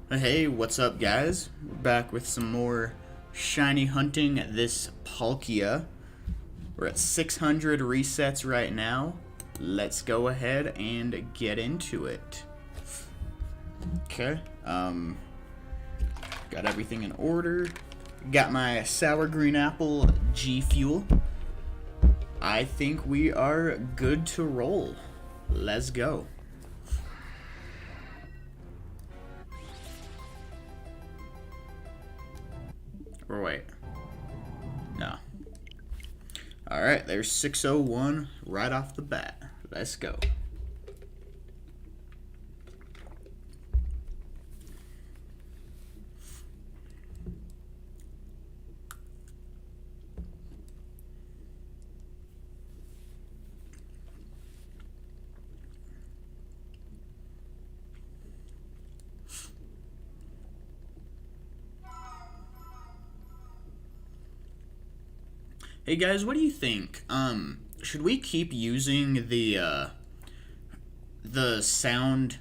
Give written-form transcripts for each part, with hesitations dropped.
Hey, what's up, guys? Back with some more shiny hunting. This Palkia. We're at 600 resets right now. Let's go ahead and get into it. Okay, got everything in order. Got my sour green apple G Fuel. I think we are good to roll. Let's go. Or wait. No. Alright, there's 601 right off the bat. Let's go. Hey guys, what do you think? Should we keep using the sound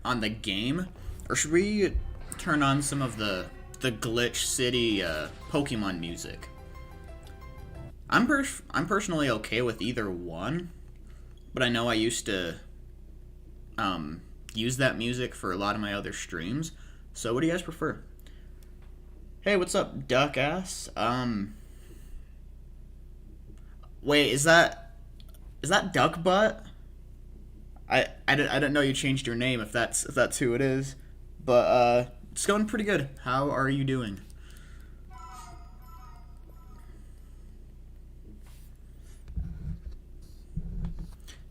on the game, or should we turn on some of the Glitch City Pokemon music? I'm personally okay with either one, but I know I used to use that music for a lot of my other streams. So what do you guys prefer? Hey, what's up, Duck Ass? Wait, is that Duck Butt? I didn't know you changed your name if that's who it is, but it's going pretty good. How are you doing?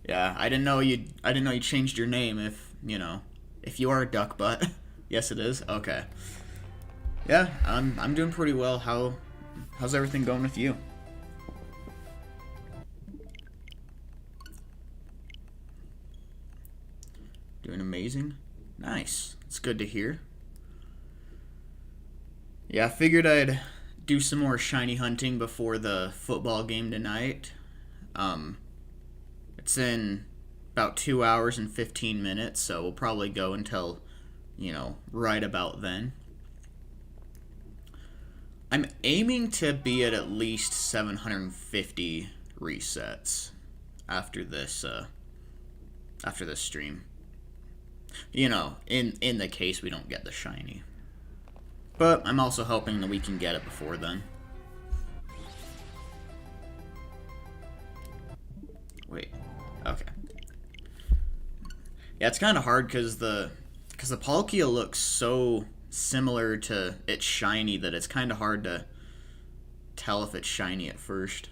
Yeah, I didn't know you changed your name. If you are a Duck Butt. Yes, it is. Okay. Yeah, I'm doing pretty well. How's everything going with you? Doing amazing. Nice. It's good to hear. Yeah, I figured I'd do some more shiny hunting before the football game tonight. Um, it's in about 2 hours and 15 minutes, so we'll probably go until, right about then. I'm aiming to be at least 750 resets after this stream. In the case we don't get the shiny. But I'm also hoping that we can get it before then. Wait. Okay. Yeah, it's kind of hard because the Palkia looks so similar to its shiny that it's kind of hard to tell if it's shiny at first.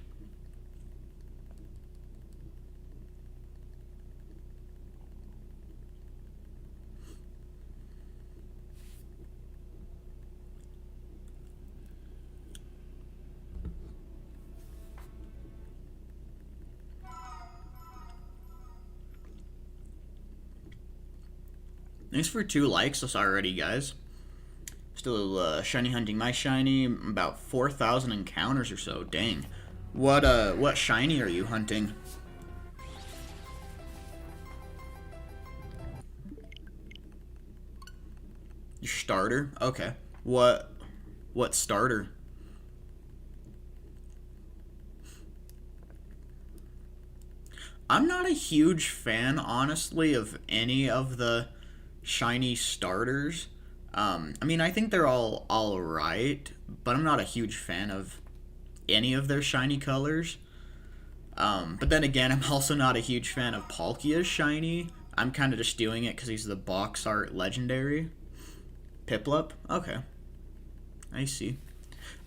Thanks for 2 likes already, guys. Still shiny hunting my shiny. About 4,000 encounters or so. Dang. What shiny are you hunting? Your starter? Okay. What starter? I'm not a huge fan, honestly, of any of the shiny starters. I mean, I think they're all right, but I'm not a huge fan of any of their shiny colors. But then again, I'm also not a huge fan of Palkia's shiny. I'm kind of just doing it because he's the box art legendary. Piplup? Okay. I see.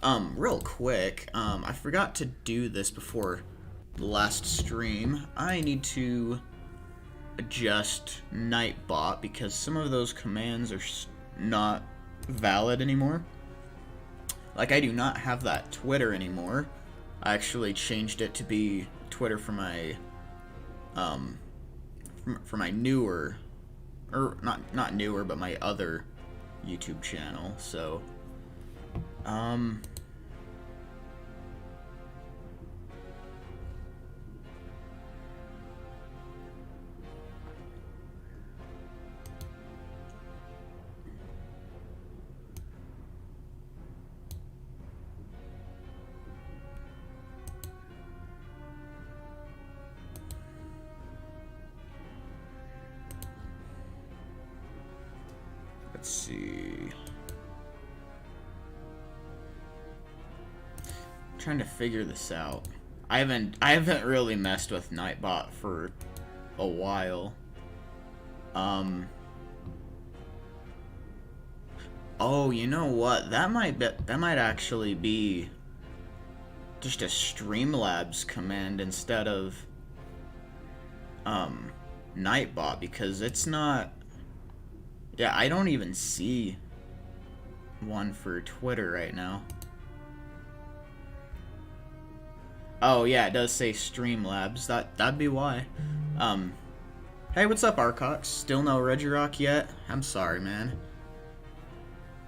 Real quick, I forgot to do this before the last stream. I need to adjust Nightbot because some of those commands are not valid anymore. Like, I do not have that Twitter anymore. I actually changed it to be Twitter for my for my newer, or not newer, but my other YouTube channel. So Let's see. I'm trying to figure this out. I haven't really messed with Nightbot for a while. Oh, you know what? That might actually be just a Streamlabs command instead of Nightbot, because it's not. Yeah, I don't even see one for Twitter right now. Oh yeah, it does say Streamlabs. That'd be why. Hey, what's up, Arcox? Still no Regirock yet? I'm sorry, man.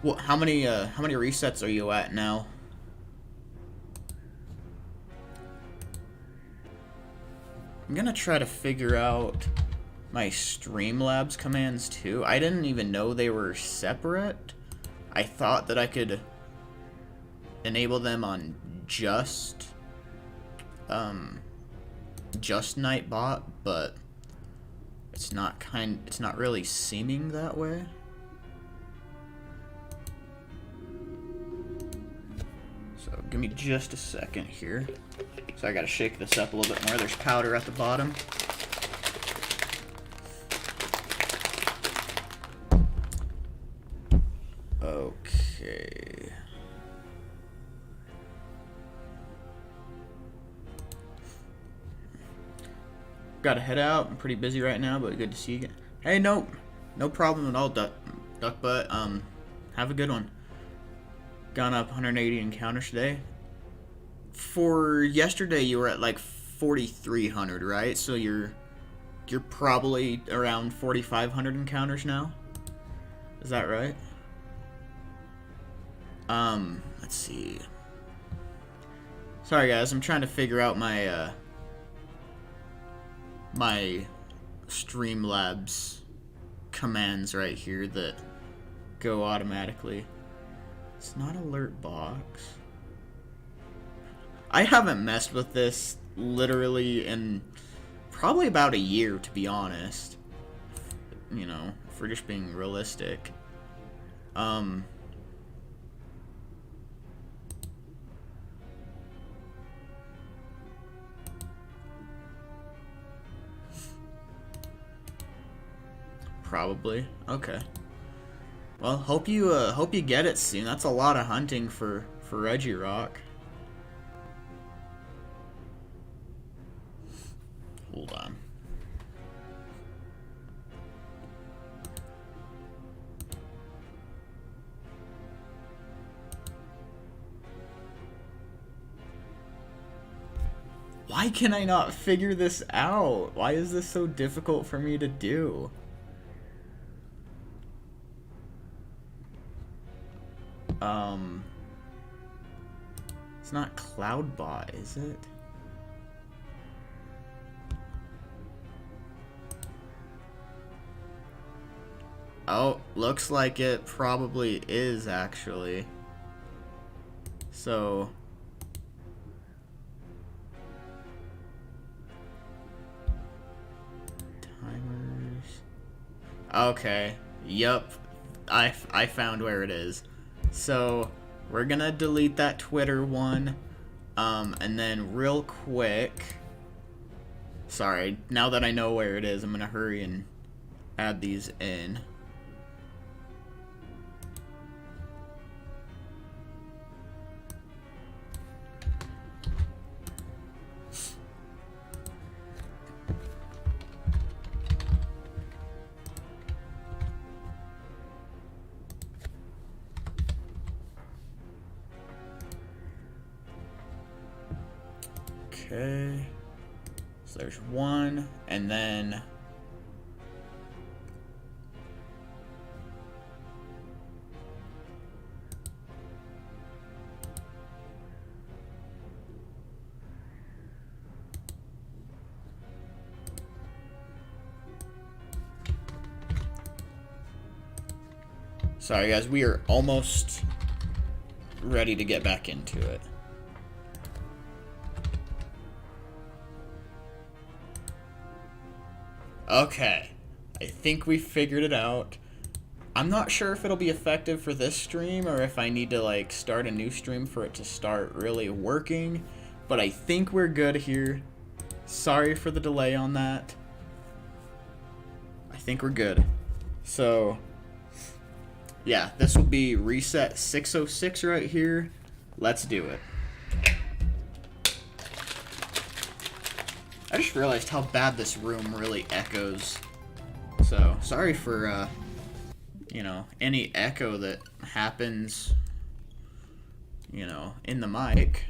Well, how many resets are you at now? I'm gonna try to figure out my Streamlabs commands too. I didn't even know they were separate. I thought that I could enable them on just Nightbot, but it's not really seeming that way. So give me just a second here. So I gotta shake this up a little bit more. There's powder at the bottom. Okay. Gotta head out. I'm pretty busy right now, but good to see you again. Hey, no problem at all, Duck Butt. Have a good one. Gone up 180 encounters today. For yesterday, you were at like 4,300, right? So you're probably around 4,500 encounters now. Is that right? Let's see. Sorry guys, I'm trying to figure out my my Streamlabs commands right here that go automatically. It's not alert box. I haven't messed with this literally in probably about a year, to be honest. You know, if we're just being realistic. Probably. Okay. Well, hope you get it soon. That's a lot of hunting for Regirock. Hold on. Why can I not figure this out? Why is this so difficult for me to do? It's not Cloudbot, is it? Oh, looks like it probably is, actually. So... timers... Okay. Yup. I found where it is. So, we're gonna delete that Twitter one. And then real quick... Sorry, now that I know where it is, I'm gonna hurry and add these in. Okay, so there's one, and then sorry guys, we are almost ready to get back into it. Okay, I think we figured it out. I'm not sure if it'll be effective for this stream or if I need to like start a new stream for it to start really working, but I think we're good here. Sorry for the delay on that. I think we're good. So, yeah, this will be reset 606 right here. Let's do it. I just realized how bad this room really echoes. So, sorry for, you know, any echo that happens, you know, in the mic.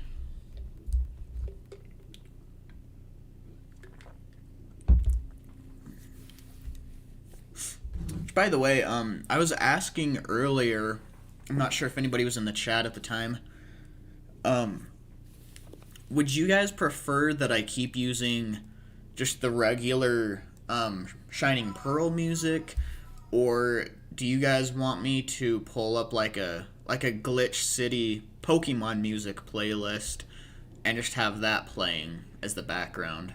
By the way, I was asking earlier, I'm not sure if anybody was in the chat at the time, would you guys prefer that I keep using just the regular Shining Pearl music, or do you guys want me to pull up like a Glitch City Pokemon music playlist and just have that playing as the background?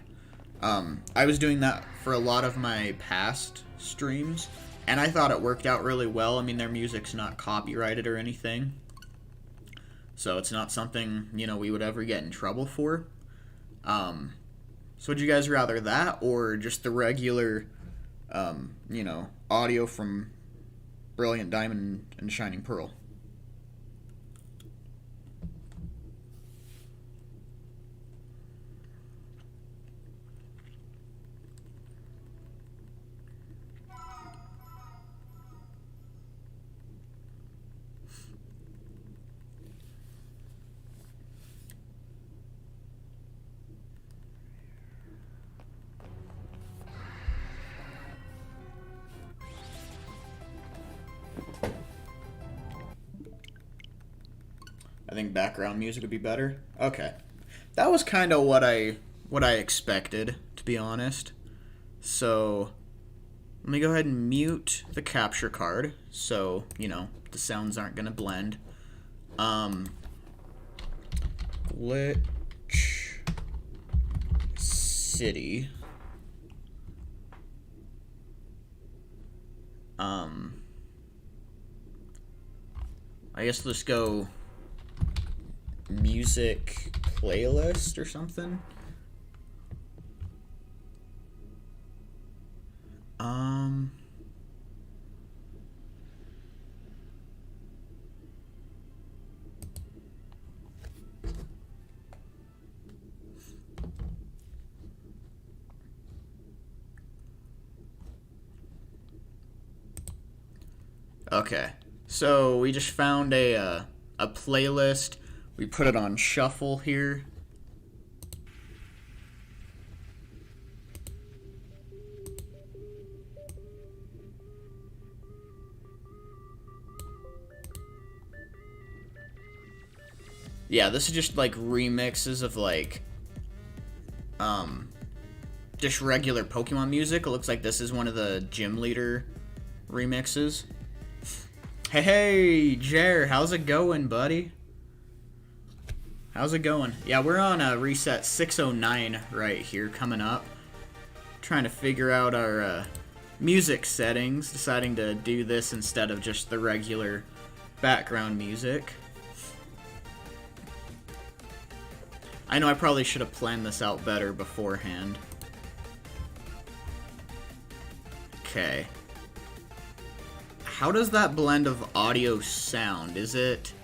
I was doing that for a lot of my past streams, and I thought it worked out really well. I mean, their music's not copyrighted or anything, so it's not something, you know, we would ever get in trouble for. So would you guys rather that or just the regular, you know, audio from Brilliant Diamond and Shining Pearl? I think background music would be better. Okay. That was kind of what I expected, to be honest. So, let me go ahead and mute the capture card so, you know, the sounds aren't going to blend. Glitch City. I guess let's go music playlist or something. Okay, so we just found a playlist. We put it on shuffle here. Yeah, this is just like remixes of like just regular Pokemon music. It looks like this is one of the Gym Leader remixes. Hey, Jer, how's it going, buddy? How's it going? Yeah, we're on a reset 609 right here coming up. Trying to figure out our music settings, deciding to do this instead of just the regular background music. I know I probably should have planned this out better beforehand. Okay. How does that blend of audio sound? Is it...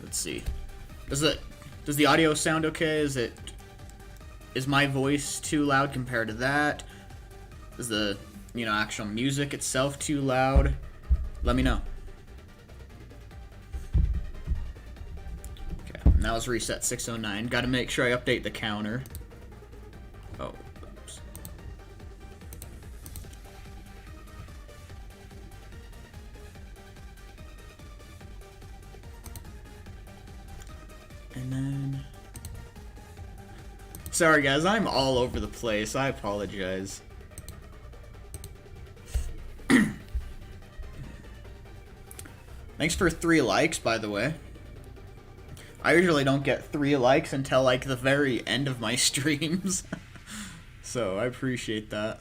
Let's see. Does the audio sound okay? Is my voice too loud compared to that? Is the, you know, actual music itself too loud? Let me know. Okay, now let's reset 609. Got to make sure I update the counter. Oh, oops. And then... Sorry guys, I'm all over the place. I apologize. Thanks for 3 likes, by the way. I usually don't get 3 likes until like the very end of my streams. So I appreciate that.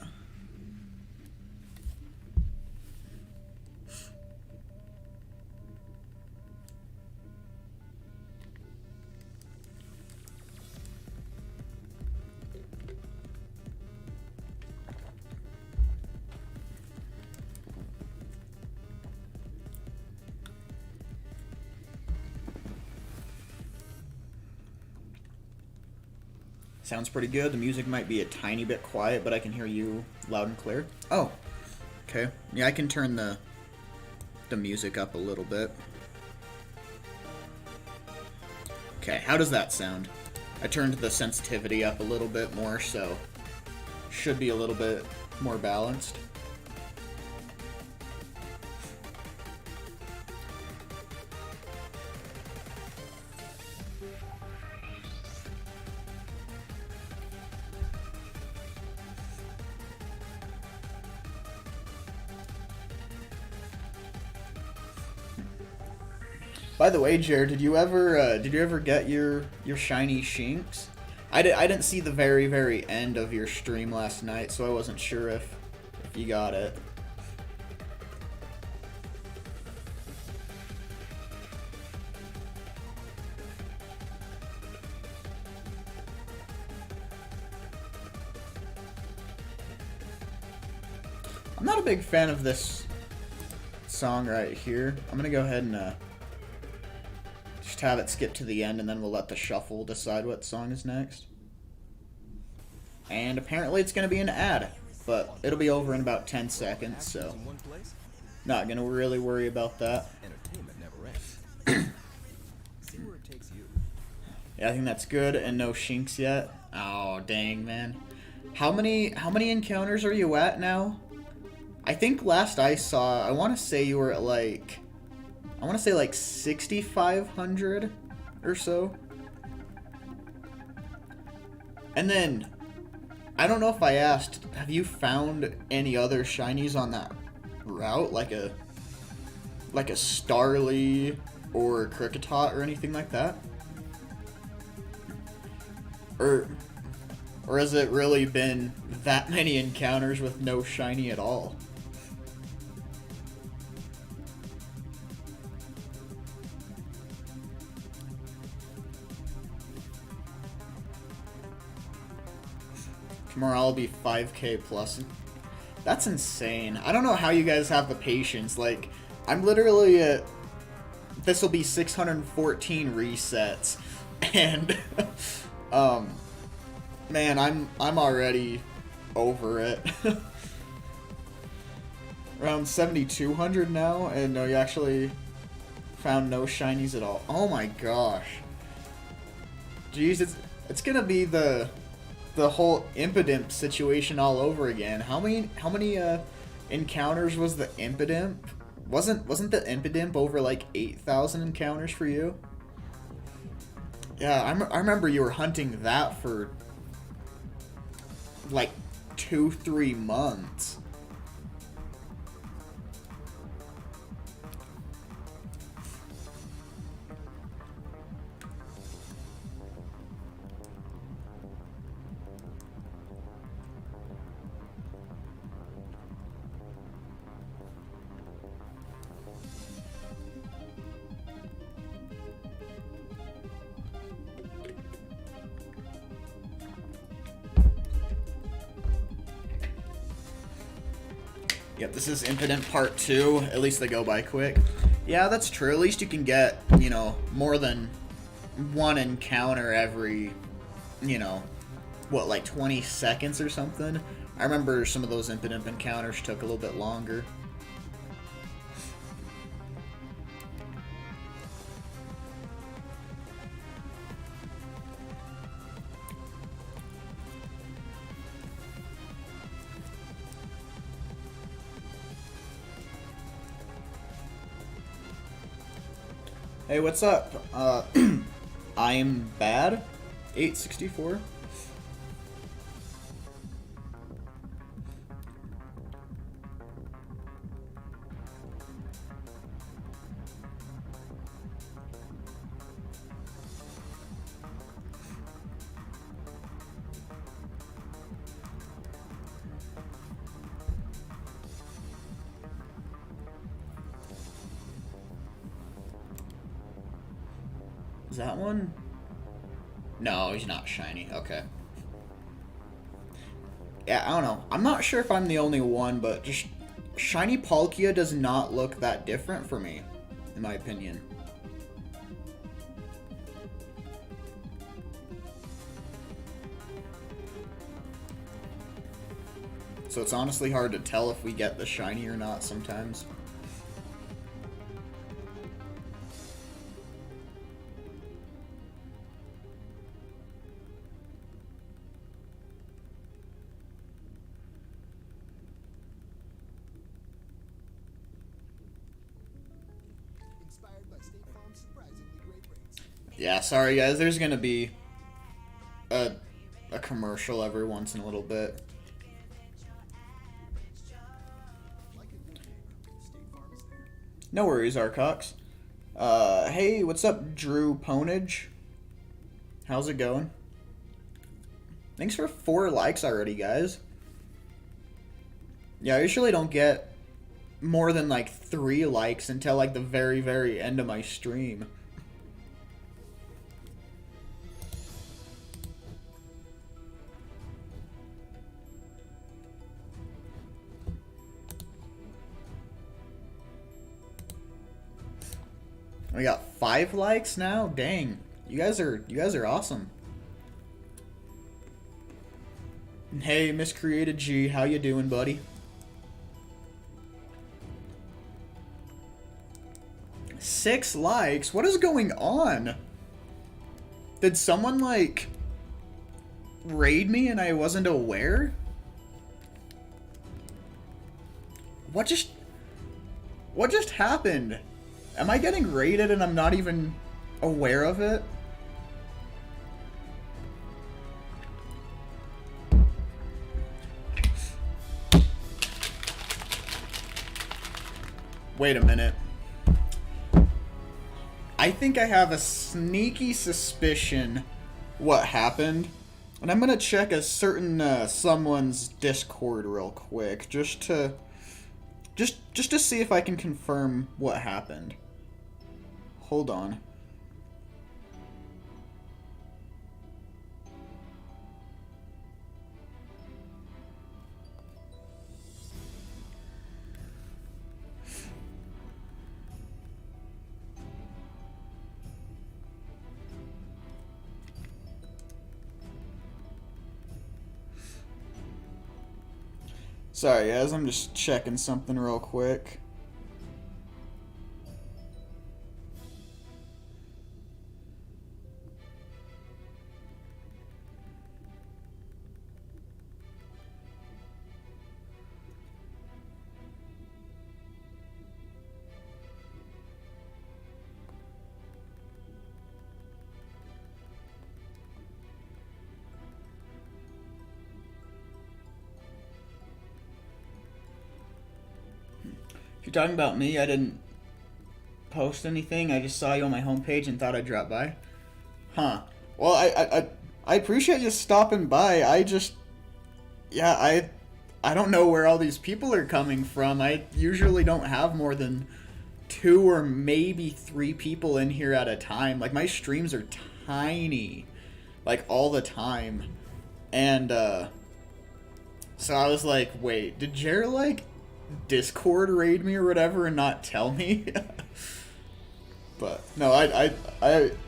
Sounds pretty good. The music might be a tiny bit quiet, but I can hear you loud and clear. Oh, okay. Yeah, I can turn the music up a little bit. Okay, how does that sound? I turned the sensitivity up a little bit more, so should be a little bit more balanced. By the way, Jared, did you ever get your shiny Shinx? I didn't see the very end of your stream last night, so I wasn't sure if you got it. I'm not a big fan of this song right here. I'm gonna go ahead and just have it skip to the end, and then we'll let the shuffle decide what song is next. And apparently it's going to be an ad, but it'll be over in about 10 seconds, so not going to really worry about that. Yeah, I think that's good, and no Shinx yet. Oh, dang, man. How many encounters are you at now? I think last I saw, I want to say you were at like 6,500 or so. And then, I don't know if I asked, have you found any other shinies on that route? Like a Starly or a Kricketot or anything like that? Or has it really been that many encounters with no shiny at all? Tomorrow I'll be 5K plus. That's insane. I don't know how you guys have the patience. Like, I'm literally at... This will be 614 resets. And, man, I'm already over it. Around 7,200 now, and no, you actually found no shinies at all. Oh my gosh. Jeez, it's gonna be the whole Impidimp situation all over again. How many encounters was the Impidimp? Wasn't the Impidimp over like 8,000 encounters for you? Yeah, I remember you were hunting that for like 2-3 months. Yep, this is Impidimp Part 2. At least they go by quick. Yeah, that's true. At least you can get, you know, more than one encounter every, you know, what, like 20 seconds or something? I remember some of those Impidimp encounters took a little bit longer. Hey, what's up? I'm bad. 864. Is that one? No, he's not shiny. Okay. Yeah, I don't know. I'm not sure if I'm the only one, but just shiny Palkia does not look that different for me, in my opinion. So it's honestly hard to tell if we get the shiny or not sometimes. Yeah, sorry guys, there's gonna be a commercial every once in a little bit. No worries, Arcox. Hey, what's up, Drew Ponage? How's it going? Thanks for 4 likes already, guys. Yeah, I usually don't get more than like 3 likes until like the very, very end of my stream. We got 5 likes now? Dang. You guys are awesome. Hey, Miscreated G, how you doing, buddy? 6 likes? What is going on? Did someone, like, raid me and I wasn't aware? What just happened? Am I getting raided and I'm not even aware of it? Wait a minute. I think I have a sneaky suspicion what happened. And I'm gonna check a certain someone's Discord real quick just to see if I can confirm what happened. Hold on. Sorry guys, I'm just checking something real quick. If you're talking about me, I didn't post anything. I just saw you on my homepage and thought I'd drop by. Huh. Well, I appreciate you stopping by. I don't know where all these people are coming from. I usually don't have more than 2 or maybe 3 people in here at a time. Like, my streams are tiny. Like, all the time. And, so I was like, wait, did Jer, like, Discord raid me or whatever and not tell me? But no, I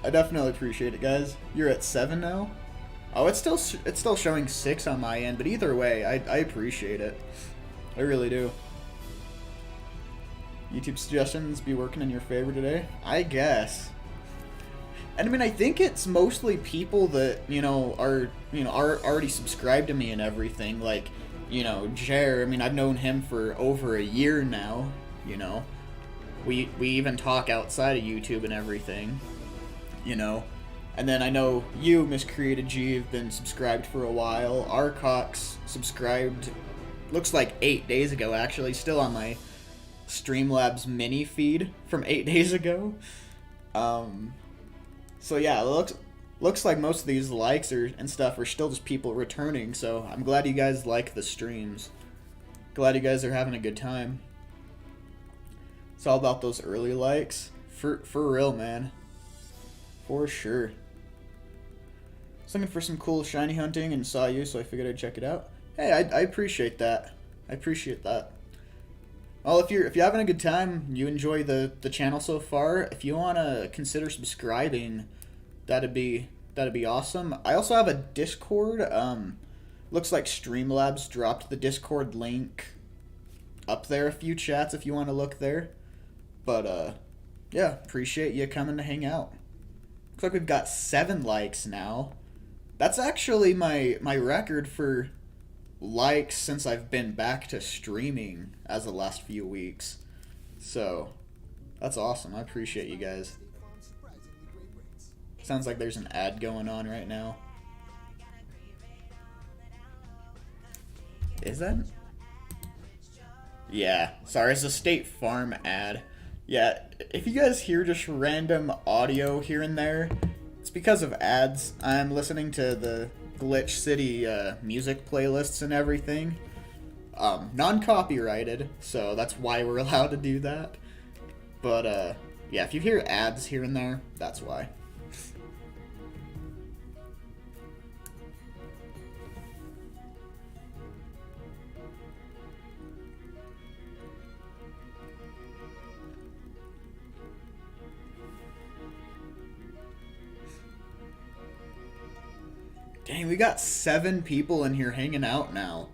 definitely appreciate it, guys. You're at 7 now. Oh, it's still showing 6 on my end, but either way, I appreciate it. I really do. YouTube suggestions be working in your favor today? I guess. And I mean, I think it's mostly people that are already subscribed to me and everything, like. Jer, I mean, I've known him for over a year now, We even talk outside of YouTube and everything, And then I know you, Miscreated G, have been subscribed for a while. Arcox subscribed, looks like 8 days ago, actually. Still on my Streamlabs mini feed from 8 days ago. So yeah, it looks like most of these likes and stuff are still just people returning, so I'm glad you guys like the streams. Glad you guys are having a good time. It's all about those early likes. For real, man. For sure. I was looking for some cool shiny hunting and saw you, so I figured I'd check it out. Hey, I appreciate that. I appreciate that. Well, if you're having a good time, you enjoy the channel so far, if you want to consider subscribing, that'd be awesome. I also have a Discord. Looks like Streamlabs dropped the Discord link up there a few chats if you want to look there. But yeah, appreciate you coming to hang out. Looks like we've got 7 likes now. That's actually my record for likes since I've been back to streaming as the last few weeks. So that's awesome. I appreciate you guys. Sounds like there's an ad going on right now. Is that? Yeah. Sorry, it's a State Farm ad. Yeah, if you guys hear just random audio here and there, it's because of ads. I'm listening to the Glitch City music playlists and everything. Non-copyrighted, so that's why we're allowed to do that. But yeah, if you hear ads here and there, that's why. Dang, we got 7 people in here hanging out now.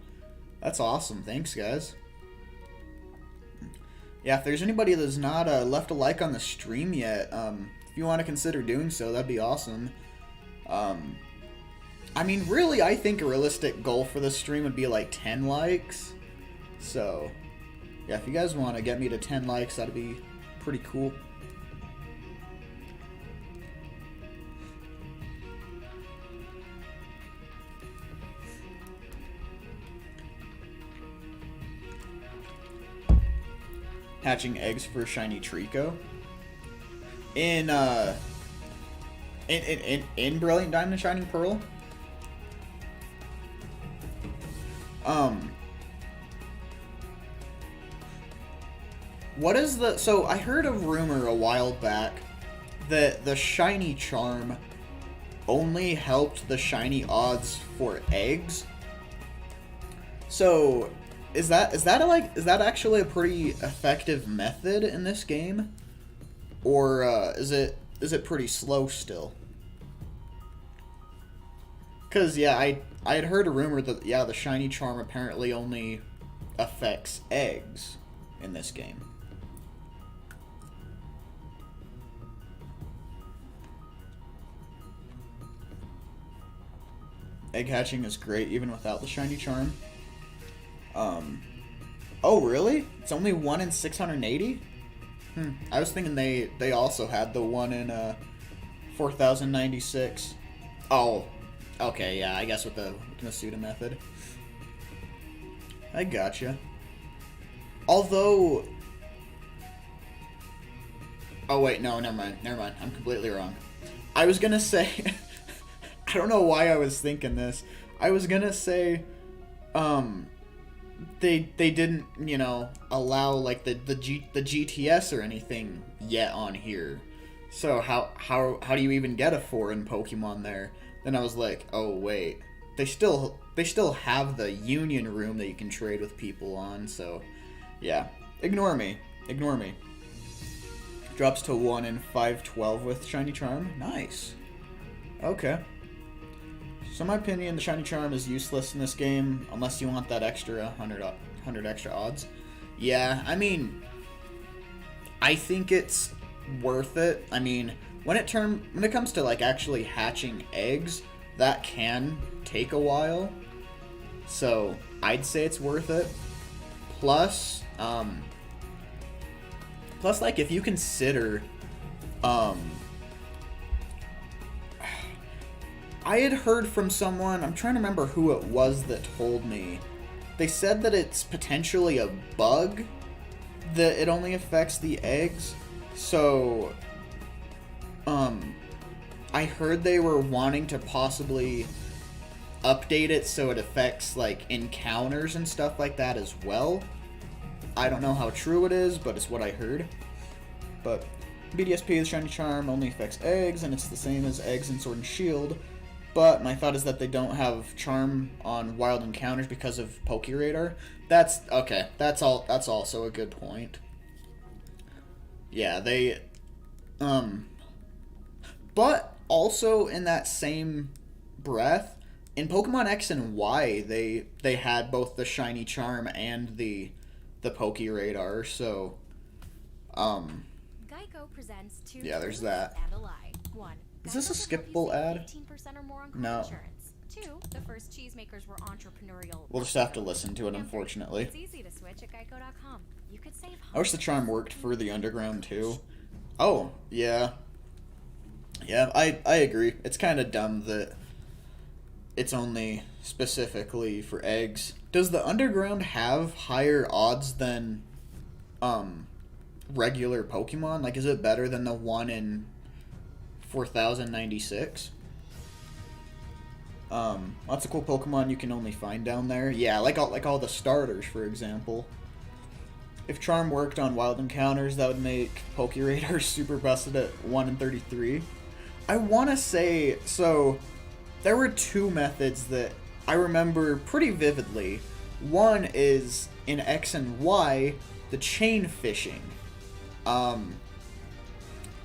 That's awesome. Thanks, guys. Yeah, if there's anybody that's not left a like on the stream yet, if you want to consider doing so, that'd be awesome. I mean, really, I think a realistic goal for this stream would be like 10 likes. So, yeah, if you guys want to get me to 10 likes, that'd be pretty cool. Hatching eggs for shiny Trico. In Brilliant Diamond and Shining Pearl. What is the... So, I heard a rumor a while back that the shiny charm only helped the shiny odds for eggs. So, is that actually a pretty effective method in this game? Or is it pretty slow still? Cause yeah, I had heard a rumor that yeah, the shiny charm apparently only affects eggs in this game. Egg hatching is great even without the shiny charm. Oh really? It's only 1 in 680? I was thinking they also had the one in 4096. Oh, okay, yeah, I guess with the Masuda method. I gotcha. Although, oh wait, no, never mind. I'm completely wrong. I was gonna say, I don't know why I was thinking this. I was gonna say, they didn't, you know, allow like the GTS or anything yet on here. So how do you even get a foreign Pokemon there? Then I was like, oh wait, they still have the Union Room that you can trade with people on. So yeah, ignore me. Drops to 1 in 512 with shiny charm. Nice. Okay. So in my opinion, the shiny charm is useless in this game unless you want that extra 100 extra odds. Yeah, I mean, I think it's worth it. I mean, when it comes to like actually hatching eggs, that can take a while. So I'd say it's worth it. Plus like if you consider, I had heard from someone, I'm trying to remember who it was that told me. They said that it's potentially a bug, that it only affects the eggs. So, I heard they were wanting to possibly update it so it affects, like, encounters and stuff like that as well. I don't know how true it is, but it's what I heard. But BDSP, the shiny charm, only affects eggs, and it's the same as eggs in Sword and Shield. But my thought is that they don't have charm on wild encounters because of Pokeradar. That's okay. That's also a good point. Yeah, they but also in that same breath, in Pokemon X and Y, they had both the shiny charm and the Poke Radar. So, um, Geico presents two yeah, there's truths that. and a lie. One, Is this a Geico can help you skippable save ad? 15% or more on car No. insurance. Two, the first cheesemakers were entrepreneurial. We'll just have to listen to it, unfortunately. It's easy to switch at geico.com. You could save I wish the charm worked for the underground too. Oh, yeah. Yeah, I agree. It's kind of dumb that it's only specifically for eggs. Does the underground have higher odds than regular Pokemon? Like, is it better than the one in 4096? Lots of cool Pokemon you can only find down there. Yeah, like all the starters, for example. If Charm worked on Wild Encounters, that would make Pokeradar super busted at 1 in 33. I want to say, so, there were two methods that I remember pretty vividly. One is, in X and Y, the chain fishing. I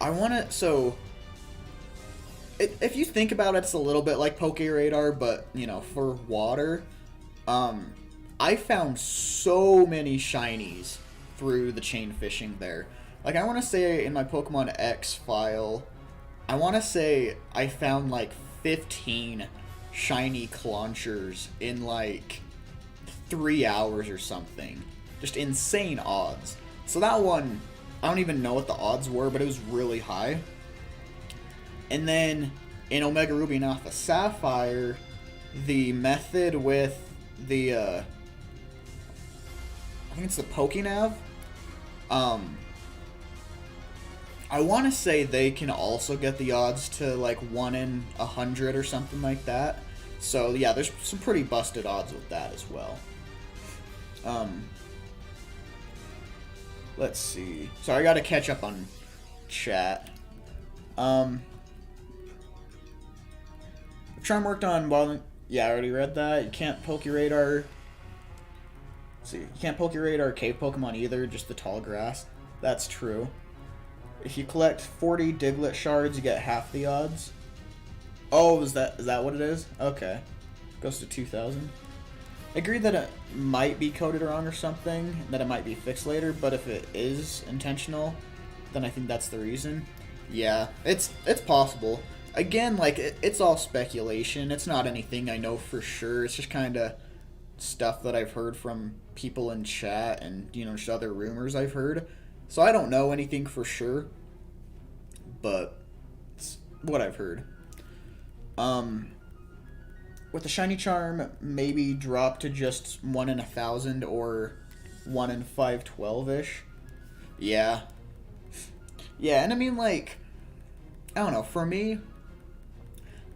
want to, so, if you think about it, it's a little bit like Pokeradar, but, you know, for water. I found so many shinies through the chain fishing there. Like, I want to say in my Pokemon X file, I want to say I found like 15 shiny Claunchers in like 3 hours or something. Just insane odds. So that one, I don't even know what the odds were, but it was really high. And then in Omega Ruby and Alpha Sapphire, the method with the I think it's the Pokénav. I want to say they can also get the odds to like 1 in 100 or something like that. So yeah, there's some pretty busted odds with that as well. Let's see. Sorry, I gotta catch up on chat. Charm worked on Wild. Yeah, I already read that. You can't Pokeradar. See, you can't Pokeradar cave Pokemon either, just the tall grass. That's true. If you collect 40 Diglett shards, you get half the odds. Oh, is that what it is? Okay. Goes to 2,000. I agree that it might be coded wrong or something, that it might be fixed later, but if it is intentional, then I think that's the reason. Yeah, it's possible. Again, like, it's all speculation. It's not anything I know for sure. It's just kind of stuff that I've heard from people in chat and, you know, just other rumors I've heard. So I don't know anything for sure, but it's what I've heard. With the shiny charm, maybe drop to just 1 in 1,000 or 1 in 512-ish. Yeah. Yeah, and I mean, like, I don't know, for me,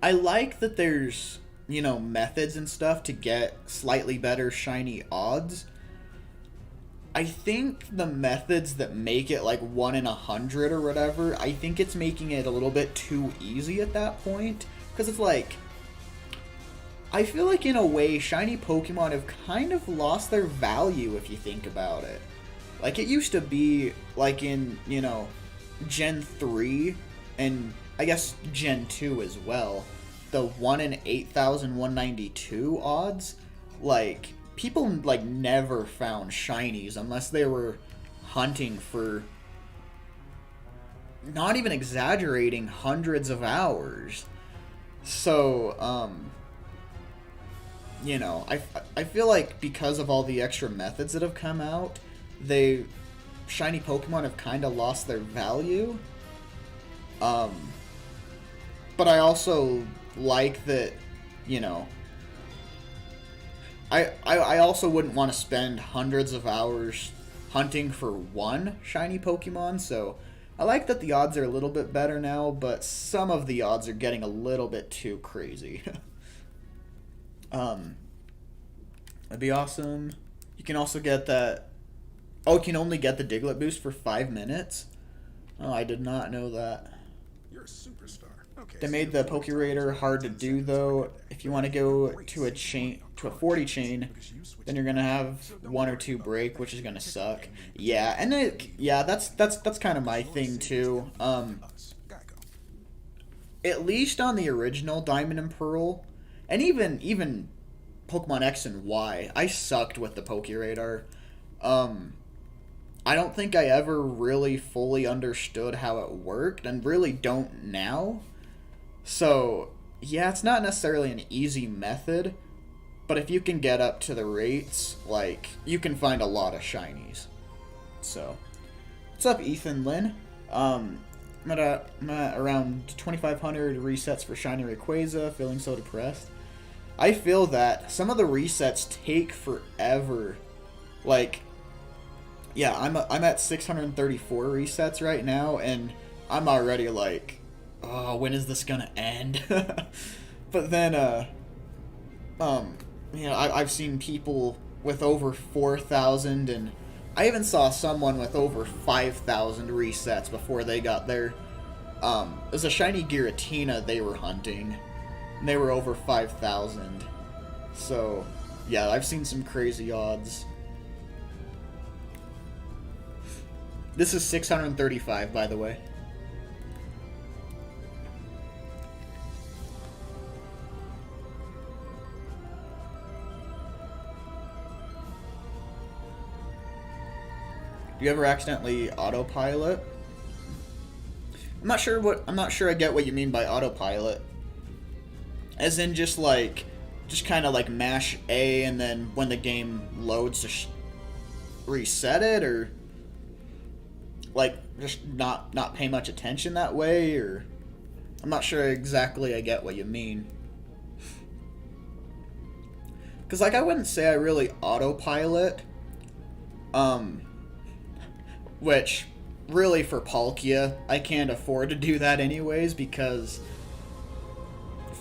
I like that there's, you know, methods and stuff to get slightly better shiny odds. I think the methods that make it like 1 in 100 or whatever, I think it's making it a little bit too easy at that point. Because it's like, I feel like in a way, shiny Pokemon have kind of lost their value if you think about it. Like, it used to be, like in, you know, Gen 3 and I guess Gen 2 as well, the 1 in 8,192 odds, like, people, like, never found shinies unless they were hunting for, not even exaggerating, hundreds of hours. So, you know, I feel like because of all the extra methods that have come out, shiny Pokemon have kind of lost their value. But I also like that, you know, I also wouldn't want to spend hundreds of hours hunting for one shiny Pokemon, so I like that the odds are a little bit better now, but some of the odds are getting a little bit too crazy. That'd be awesome. You can also get that... Oh, you can only get the Diglett boost for 5 minutes? Oh, I did not know that. You're a superstar. Okay, They made the Pokeradar hard to do, though. If you want to go to a 40 chain, then you're gonna have 1 or 2 break, which is gonna suck. Yeah, and that's kind of my thing too. At least on the original Diamond and Pearl, And even Pokemon X and Y, I sucked with the Pokeradar. Um, I don't think I ever really fully understood how it worked, and really don't now. So, yeah, it's not necessarily an easy method, but if you can get up to the rates, like, you can find a lot of shinies. So, what's up, Ethan Lynn? I'm at around 2,500 resets for Shiny Rayquaza, feeling so depressed. I feel that some of the resets take forever. Like, yeah, I'm at 634 resets right now, and I'm already like, oh, when is this gonna end? But then, you know, I've seen people with over 4,000, and I even saw someone with over 5,000 resets before they got there. It was a shiny Giratina they were hunting, and they were over 5,000. So, yeah, I've seen some crazy odds. This is 635, by the way. Do you ever accidentally autopilot? I'm not sure I get what you mean by autopilot. As in just kind of like mash A and then when the game loads to reset it, or like just not pay much attention that way, or I'm not sure exactly I get what you mean. Cuz like I wouldn't say I really autopilot, which really for Palkia, I can't afford to do that anyways, because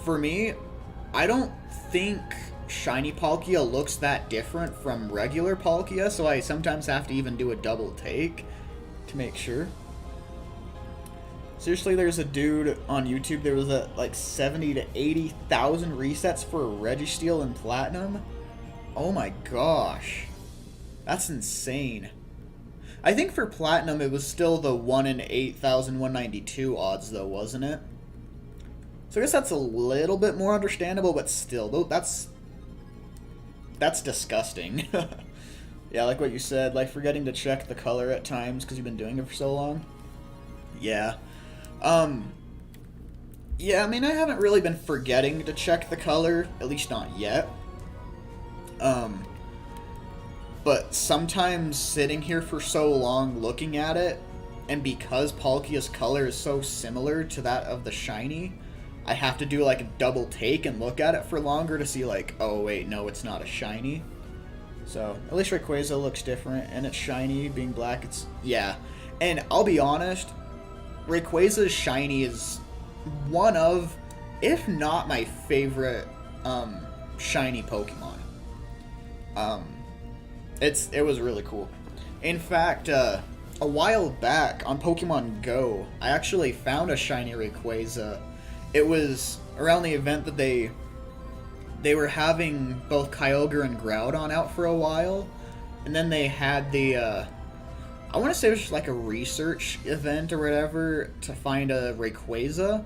for me, I don't think shiny Palkia looks that different from regular Palkia, so I sometimes have to even do a double take to make sure. Seriously, there's a dude on YouTube, there was like 70 to 80,000 resets for Registeel and Platinum. Oh my gosh. That's insane. I think for Platinum it was still the 1 in 8,192 odds though, wasn't it? So I guess that's a little bit more understandable, but still, though, that's disgusting. Yeah, like what you said, like forgetting to check the color at times because you've been doing it for so long. Yeah. Yeah, I mean, I haven't really been forgetting to check the color, at least not yet. But sometimes sitting here for so long looking at it, and because Palkia's color is so similar to that of the shiny, I have to do like a double take and look at it for longer to see like, oh wait, no, it's not a shiny. So, at least Rayquaza looks different, and it's shiny, being black, it's, yeah. And I'll be honest, Rayquaza's shiny is one of, if not my favorite, shiny Pokemon. It was really cool. In fact, a while back on Pokemon Go, I actually found a shiny Rayquaza. It was around the event that they were having both Kyogre and Groudon out for a while, and then they had the I want to say it was just like a research event or whatever to find a Rayquaza,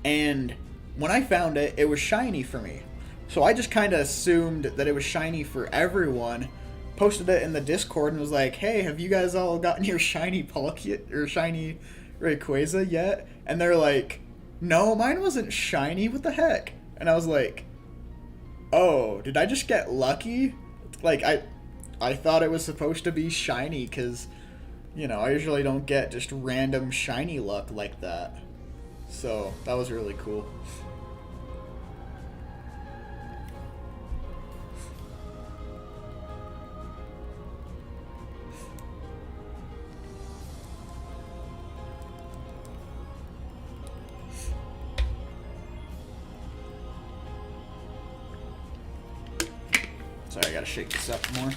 and when I found it, it was shiny for me. So I just kind of assumed that it was shiny for everyone, posted it in the Discord and was like, hey, have you guys all gotten your shiny Palkia or shiny Rayquaza yet? And they're like, no, mine wasn't shiny, what the heck? And I was like, oh, did I just get lucky? Like, I thought it was supposed to be shiny, because, you know, I usually don't get just random shiny luck like that. So, that was really cool. Sorry, I gotta shake this up more.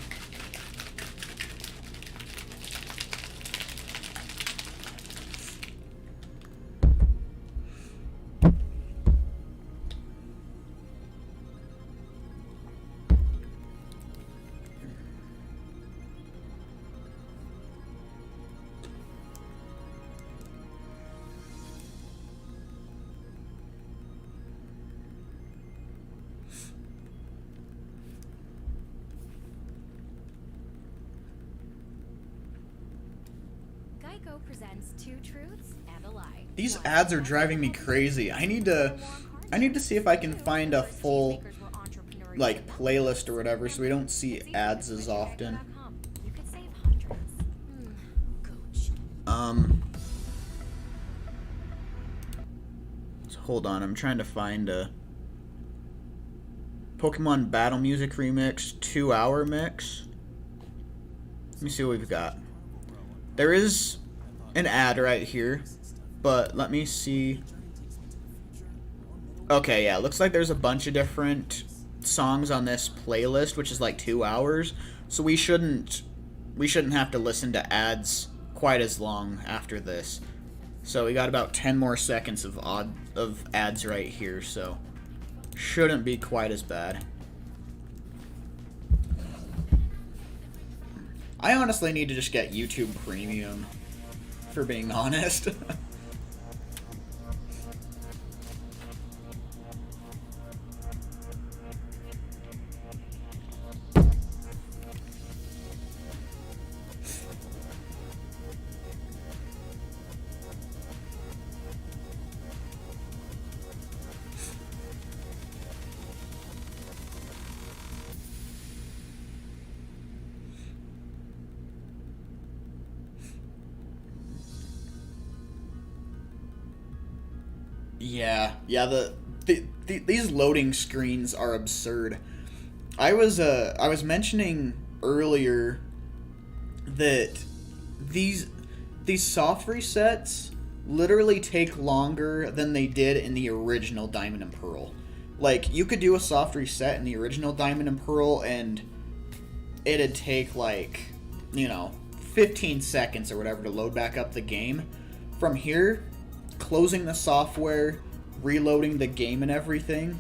Psycho presents two truths and a lie. These One, ads are most driving me people crazy. I need to see if I can find a full like playlist or whatever so we don't see ads as often. You could save hundreds. Coach. So hold on, I'm trying to find a Pokemon Battle Music Remix 2-hour mix. Let me see what we've got. There is an ad right here, but let me see. Okay, yeah, looks like there's a bunch of different songs on this playlist, which is like 2 hours. So we shouldn't have to listen to ads quite as long after this. So we got about 10 more seconds of ads right here, so shouldn't be quite as bad. I honestly need to just get YouTube Premium, for being honest. Yeah. These loading screens are absurd. I was mentioning earlier that these soft resets literally take longer than they did in the original Diamond and Pearl. Like, you could do a soft reset in the original Diamond and Pearl and it'd take like, 15 seconds or whatever to load back up the game. From here, closing the software, reloading the game and everything,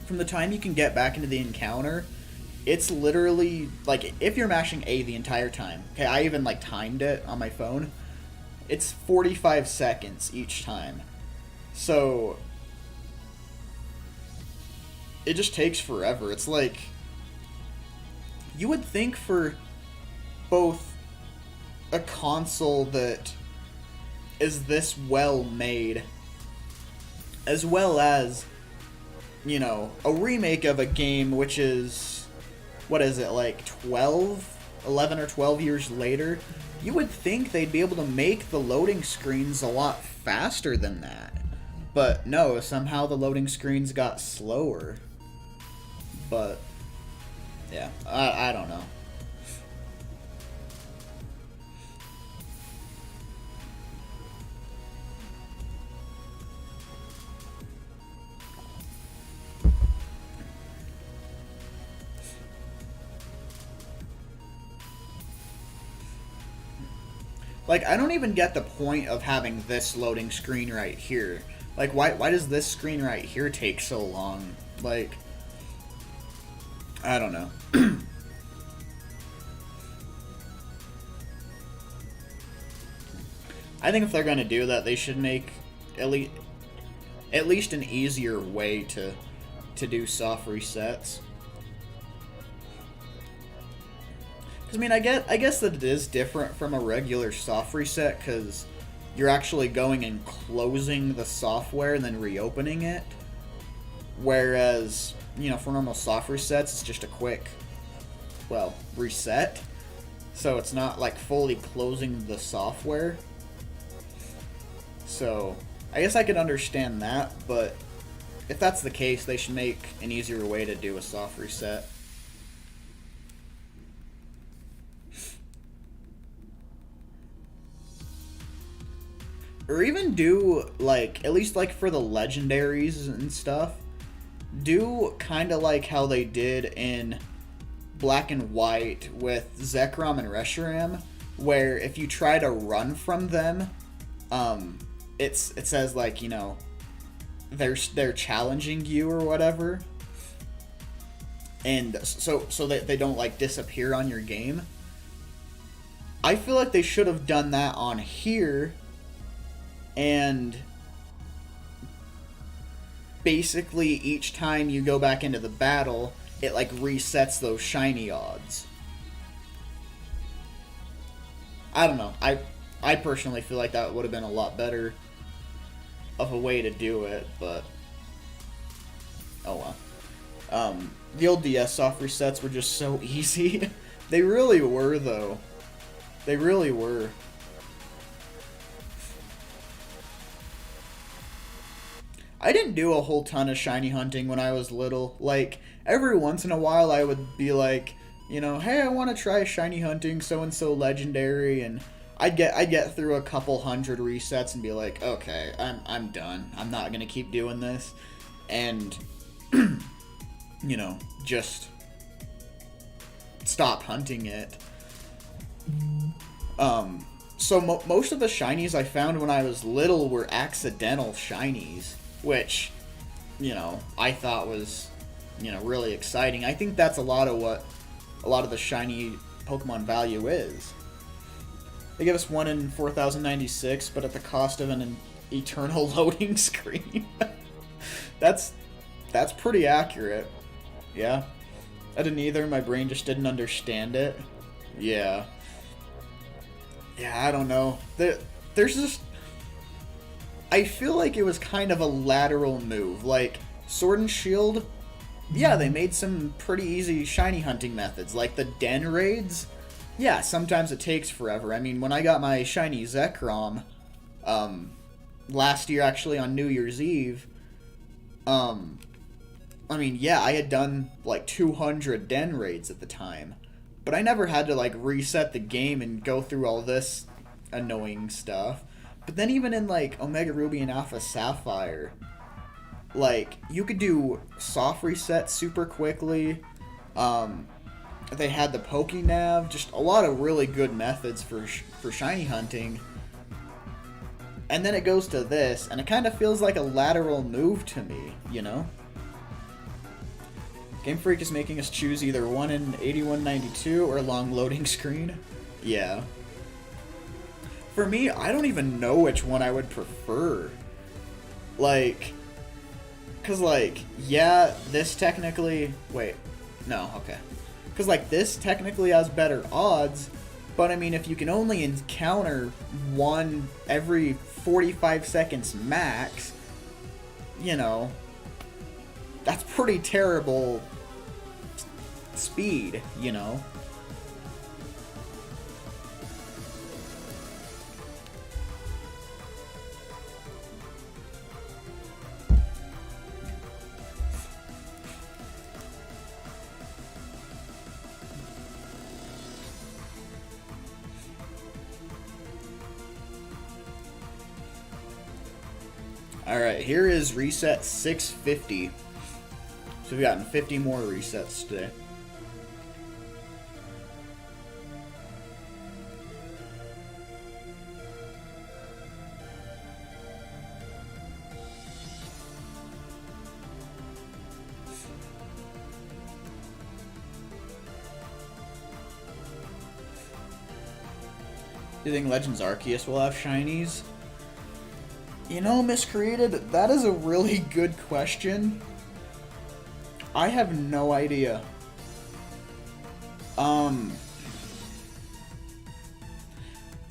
from the time you can get back into the encounter, it's literally, like, if you're mashing A the entire time, okay, I even, like, timed it on my phone, it's 45 seconds each time. So, it just takes forever. It's like, you would think for both a console that is this well made, as well as, a remake of a game which is, what is it, like 11 or 12 years later, you would think they'd be able to make the loading screens a lot faster than that. But no, somehow the loading screens got slower. But, yeah, I don't know. Like, I don't even get the point of having this loading screen right here. Like, why does this screen right here take so long? Like, I don't know. I think if they're going to do that, they should make at least an easier way to do soft resets. I mean, I guess that it is different from a regular soft reset because you're actually going and closing the software and then reopening it. Whereas, for normal soft resets, it's just a quick, reset. So it's not like fully closing the software. So I guess I could understand that, but if that's the case, they should make an easier way to do a soft reset. Or even do, like, at least, like, for the legendaries and stuff, do kind of like how they did in Black and White with Zekrom and Reshiram, where if you try to run from them, it says, like, they're challenging you or whatever, and so that they don't, like, disappear on your game. I feel like they should have done that on here. And basically each time you go back into the battle, it like resets those shiny odds. I don't know. I personally feel like that would have been a lot better of a way to do it, but oh well. The old DS soft resets were just so easy. They really were, though. They really were. I didn't do a whole ton of shiny hunting when I was little. Like, every once in a while I would be like, you know, hey, I want to try shiny hunting so-and-so legendary, and I'd get through a couple hundred resets and be like, okay, I'm done. I'm not going to keep doing this. And you know, just stop hunting it. So most of the shinies I found when I was little were accidental shinies, which, you know, I thought was, you know, really exciting. I think that's a lot of what a lot of the shiny Pokemon value is. They give us 1 in 4096, but at the cost of an eternal loading screen. That's pretty accurate. Yeah. I didn't either. My brain just didn't understand it. Yeah. Yeah, I don't know. There's just... I feel like it was kind of a lateral move. Like, Sword and Shield, yeah, they made some pretty easy shiny hunting methods. Like the den raids, yeah, sometimes it takes forever. I mean, when I got my shiny Zekrom, last year actually on New Year's Eve, I mean, yeah, I had done like 200 den raids at the time, but I never had to like reset the game and go through all this annoying stuff. But then even in like Omega Ruby and Alpha Sapphire, like you could do soft reset super quickly. They had the Pokénav, just a lot of really good methods for shiny hunting. And then it goes to this, and it kind of feels like a lateral move to me, you know? Game Freak is making us choose either 1 in 8192 or long loading screen. Yeah. For me, I don't even know which one I would prefer. Like, cause like, yeah, this technically, wait, no, okay. Cause like this technically has better odds, but I mean, if you can only encounter one every 45 seconds max, you know, that's pretty terrible speed, you know? Alright, here is reset 650. So we've gotten 50 more resets today. Do you think Legends Arceus will have shinies? You know, Miscreated, that is a really good question. I have no idea. I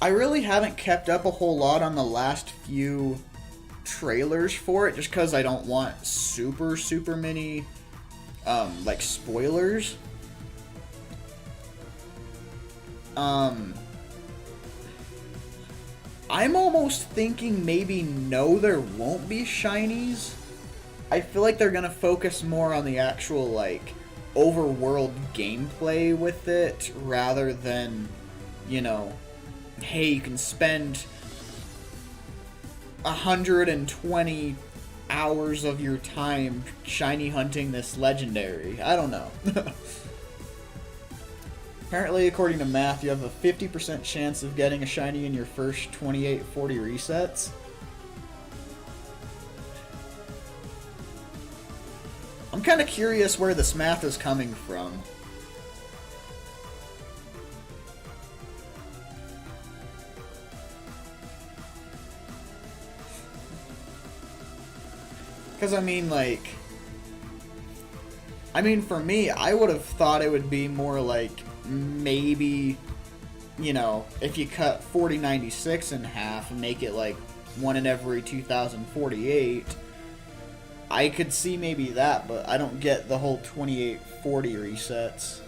really haven't kept up a whole lot on the last few trailers for it, just because I don't want super many, like, spoilers. I'm almost thinking maybe no, there won't be shinies. I feel like they're gonna focus more on the actual, like, overworld gameplay with it, rather than, you know, hey, you can spend 120 hours of your time shiny hunting this legendary. I don't know. Apparently, according to math, you have a 50% chance of getting a shiny in your first 28-40 resets. I'm kind of curious where this math is coming from. Because, I mean, like... I mean, for me, I would have thought it would be more like maybe you know, if you cut 4096 in half and make it like 1 in every 2048, I could see maybe that, but I don't get the whole 2840 resets.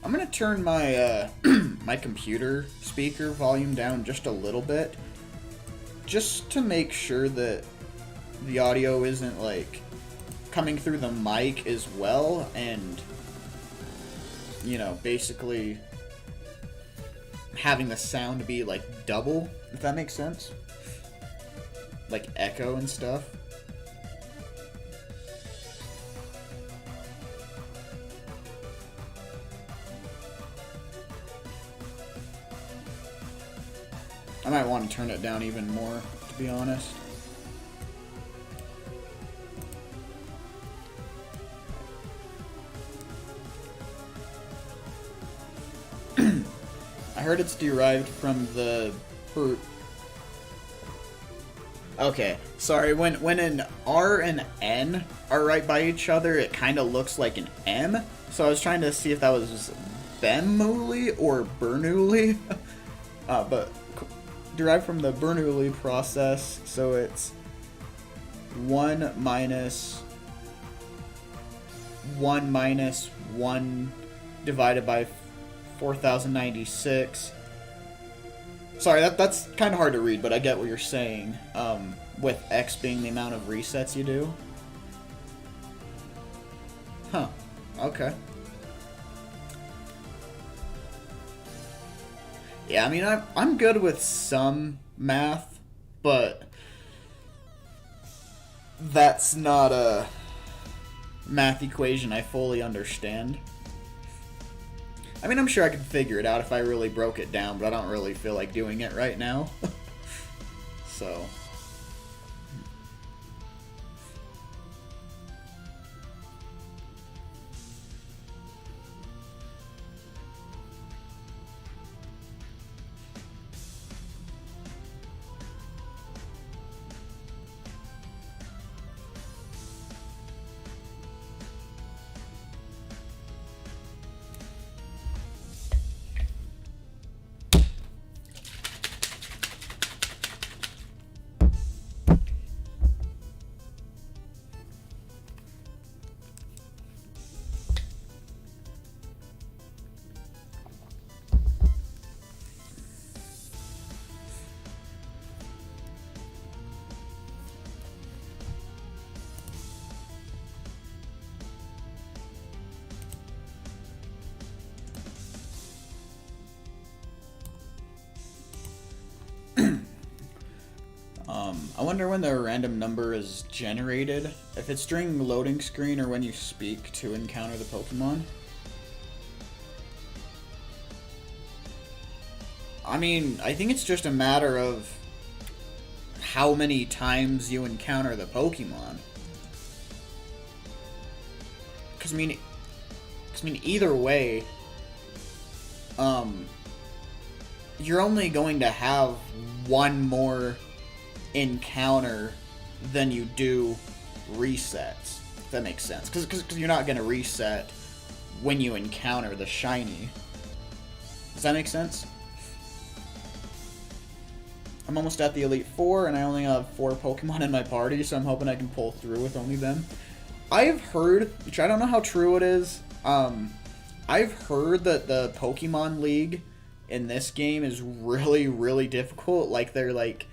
I'm gonna turn my my computer speaker volume down just a little bit, just to make sure that the audio isn't like coming through the mic as well, and you know, basically having the sound be like double, if that makes sense, like echo and stuff. I might want to turn it down even more, to be honest. I heard it's derived from the... Okay, sorry, when an R and N are right by each other, it kind of looks like an M. So I was trying to see if that was Bernoulli or Bernoulli. But derived from the Bernoulli process, so it's 1 minus 1 divided by 4096. Sorry, that's kind of hard to read, but I get what you're saying, with X being the amount of resets you do. Huh, okay. Yeah, I mean, I'm good with some math, but that's not a math equation I fully understand. I mean, I'm sure I could figure it out if I really broke it down, but I don't really feel like doing it right now. So... I wonder when the random number is generated, if it's during the loading screen or when you speak to encounter the Pokemon. I mean, I think it's just a matter of how many times you encounter the Pokemon. Because, I mean, either way, you're only going to have one more encounter than you do resets, if that makes sense, because you're not going to reset when you encounter the shiny. Does that make sense? I'm almost at the Elite Four, and I only have 4 Pokemon in my party, so I'm hoping I can pull through with only them. I've heard, which I don't know how true it is, I've heard that the Pokemon League in this game is really, really difficult. Like, they're like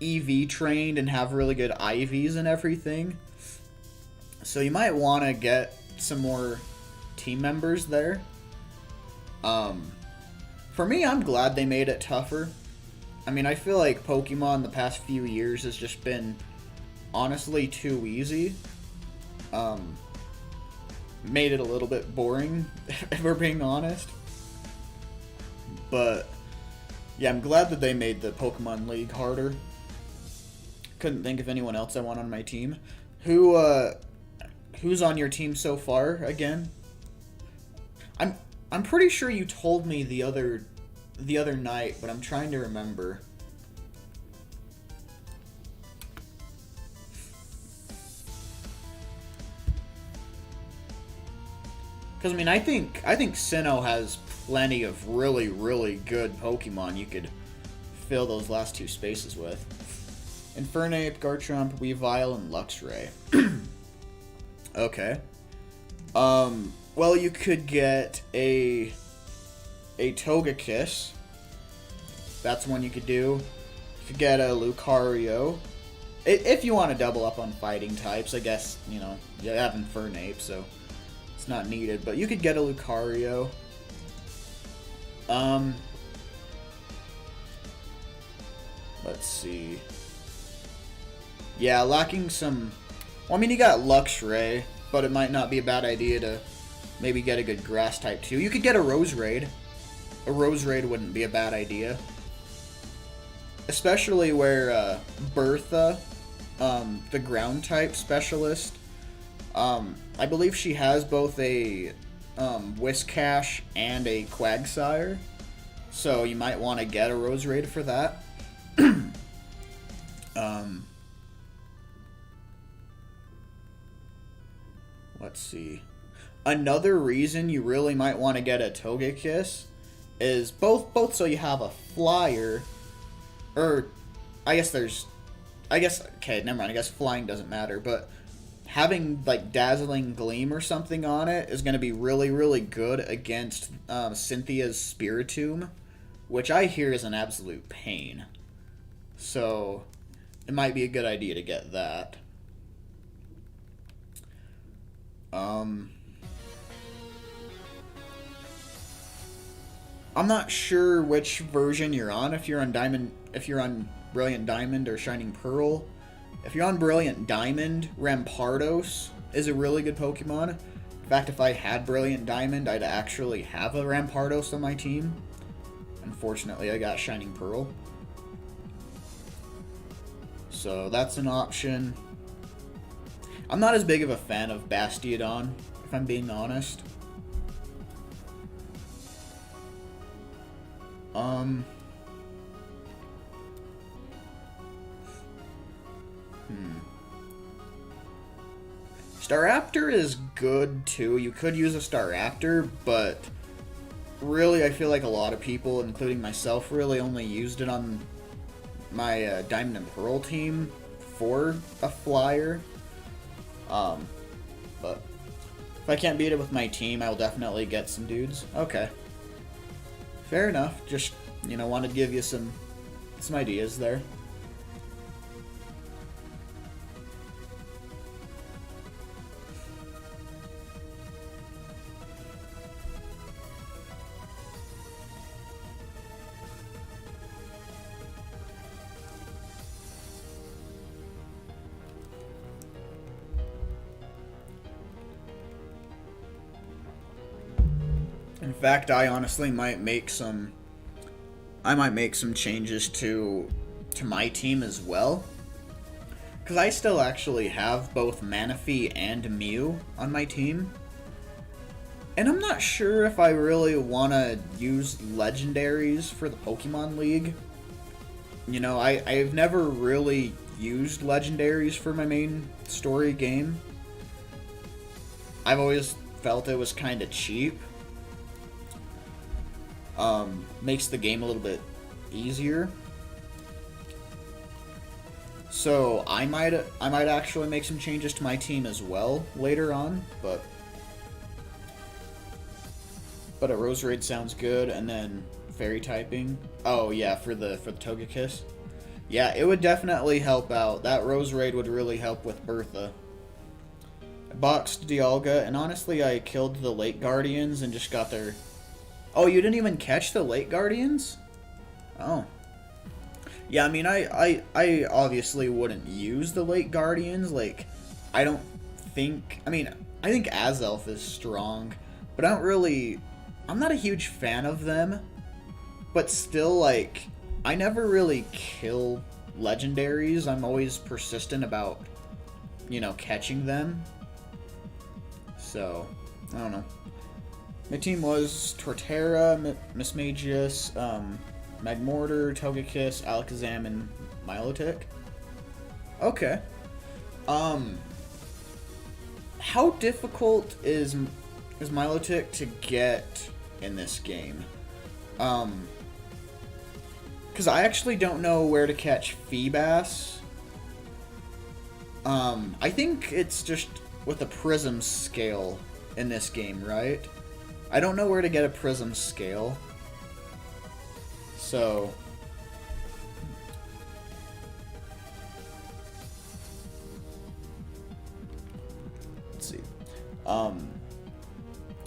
EV trained and have really good IVs and everything. So you might want to get some more team members there. For me, I'm glad they made it tougher. I mean, I feel like Pokemon the past few years has just been honestly too easy. made it a little bit boring, if we're being honest. But yeah, I'm glad that they made the Pokemon League harder. Couldn't think of anyone else I want on my team. Who's on your team so far again? I'm pretty sure you told me the other night, but I'm trying to remember. Because I mean, I think Sinnoh has plenty of really, really good Pokemon you could fill those last two spaces with. Infernape, Garchomp, Weavile, and Luxray. Okay. Well, you could get a Togekiss. That's one you could do. You could get a Lucario. If you want to double up on fighting types, I guess, you know, you have Infernape, so it's not needed. But you could get a Lucario. Let's see. Yeah, lacking some... Well, I mean, you got Luxray, but it might not be a bad idea to maybe get a good grass type too. You could get a Roserade. A Roserade wouldn't be a bad idea. Especially where Bertha, the ground type specialist, I believe she has both a Whiscash and a Quagsire. So you might want to get a Roserade for that. Let's see. Another reason you really might want to get a Togekiss is both so you have a flyer, or okay, never mind, I guess flying doesn't matter, but having like Dazzling Gleam or something on it is going to be really, really good against Cynthia's Spiritomb, which I hear is an absolute pain. So it might be a good idea to get that. I'm not sure which version you're on. If you're on Brilliant Diamond or Shining Pearl. If you're on Brilliant Diamond, Rampardos is a really good Pokemon. In fact, if I had Brilliant Diamond, I'd actually have a Rampardos on my team. Unfortunately, I got Shining Pearl. So that's an option. I'm not as big of a fan of Bastiodon, if I'm being honest. Staraptor is good too. You could use a Staraptor, but really I feel like a lot of people, including myself, really only used it on my Diamond and Pearl team for a flyer. But if I can't beat it with my team, I'll definitely get some dudes. Okay. Fair enough. Just, you know, wanted to give you some ideas there. In fact, I honestly might make some changes to my team as well. Because I still actually have both Manaphy and Mew on my team. And I'm not sure if I really want to use legendaries for the Pokemon League. You know, I've never really used legendaries for my main story game. I've always felt it was kind of cheap. Makes the game a little bit easier. So I might actually make some changes to my team as well later on, but a Roserade sounds good, and then Fairy typing. Oh yeah, for the Togekiss. Yeah, it would definitely help out. That Roserade would really help with Bertha. I boxed Dialga, and honestly I killed the Lake Guardians and just got their... Oh, you didn't even catch the Lake Guardians? Oh. Yeah, I mean, I obviously wouldn't use the Lake Guardians. Like, I don't think... I mean, I think Azelf is strong, but I'm not a huge fan of them, but still, like, I never really kill legendaries. I'm always persistent about, catching them. So, I don't know. My team was Torterra, Mismagius, Magmortar, Togekiss, Alakazam, and Milotic. Okay. How difficult is Milotic to get in this game? Because I actually don't know where to catch Feebas. I think it's just with a Prism scale in this game, right? I don't know where to get a Prism scale. So... let's see.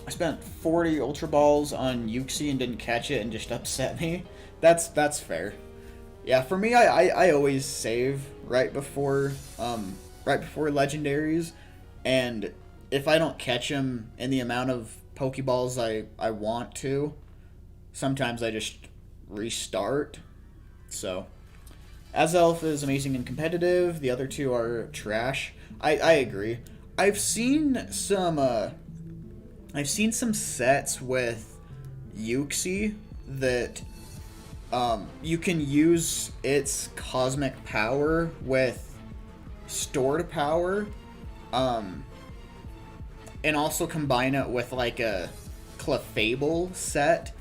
I spent 40 Ultra Balls on Uxie and didn't catch it and just upset me. That's fair. Yeah, for me, I always save right before legendaries, and if I don't catch them in the amount of Pokeballs I want to, sometimes I just restart. So, Azelf is amazing and competitive. The other two are trash. I agree. I've seen some sets with Uxie that you can use its cosmic power with stored power, and also combine it with like a Clefable set.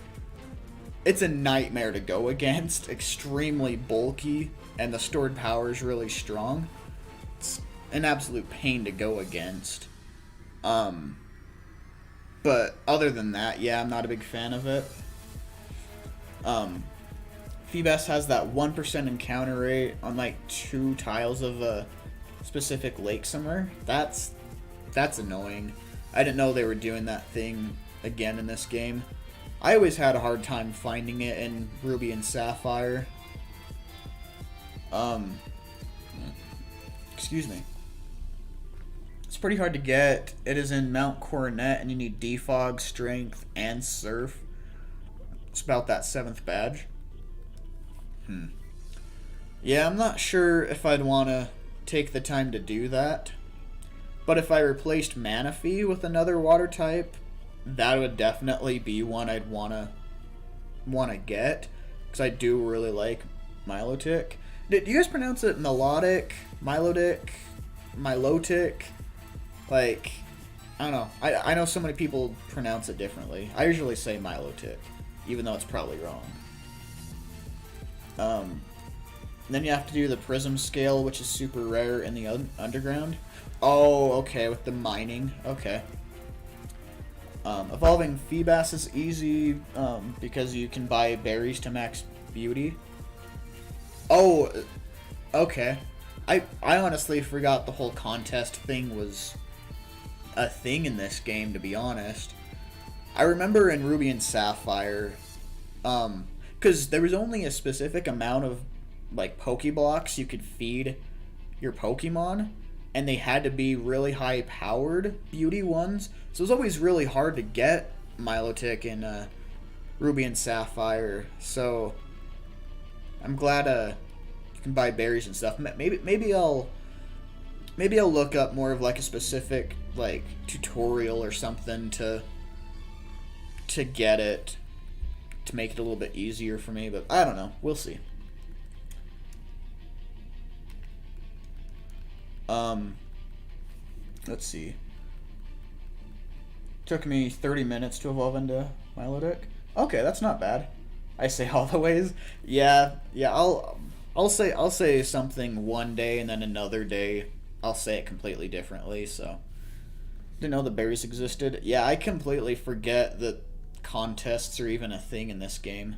It's a nightmare to go against. Extremely bulky, and the stored power is really strong. It's an absolute pain to go against. But other than that, yeah, I'm not a big fan of it. Feebas has that 1% encounter rate on like 2 tiles of a specific lake somewhere. That's annoying. I didn't know they were doing that thing again in this game. I always had a hard time finding it in Ruby and Sapphire. Excuse me. It's pretty hard to get. It is in Mount Coronet, and you need Defog, Strength, and Surf. It's about that 7th badge. Yeah, I'm not sure if I'd want to take the time to do that. But if I replaced Manaphy with another water type, that would definitely be one I'd want to get. Because I do really like Milotic. Do you guys pronounce it Melodic, Milotic, Milotic? Like, I don't know. I know so many people pronounce it differently. I usually say Milotic, even though it's probably wrong. Then you have to do the Prism scale, which is super rare in the underground. Oh, okay, with the mining. Okay. Evolving Feebas is easy because you can buy berries to max beauty. Oh, okay. I honestly forgot the whole contest thing was a thing in this game, to be honest. I remember in Ruby and Sapphire, because there was only a specific amount of like Pokeblocks you could feed your Pokemon, and they had to be really high powered beauty ones, so it was always really hard to get Milotic in Ruby and Sapphire. So I'm glad you can buy berries and stuff. Maybe I'll look up more of like a specific like tutorial or something to get it, to make it a little bit easier for me, but I don't know. We'll see. Let's see. Took me 30 minutes to evolve into Milotic. Okay, that's not bad. I say all the ways. Yeah. I'll say something one day, and then another day I'll say it completely differently. So didn't know the berries existed. Yeah, I completely forget that contests are even a thing in this game.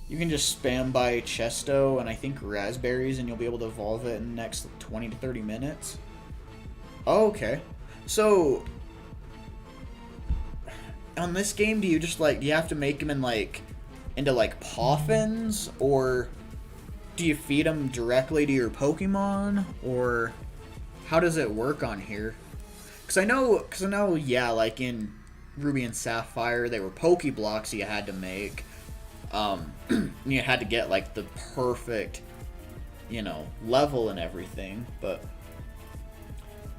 You can just spam by Chesto and I think raspberries, and you'll be able to evolve it in the next 20 to 30 minutes. Oh, okay. So on this game, do you just like, do you have to make them into like Poffins, or do you feed them directly to your Pokemon, or how does it work on here? cause I know, yeah, like in Ruby and Sapphire, they were Pokeblocks you had to make. You had to get like the perfect, level and everything. But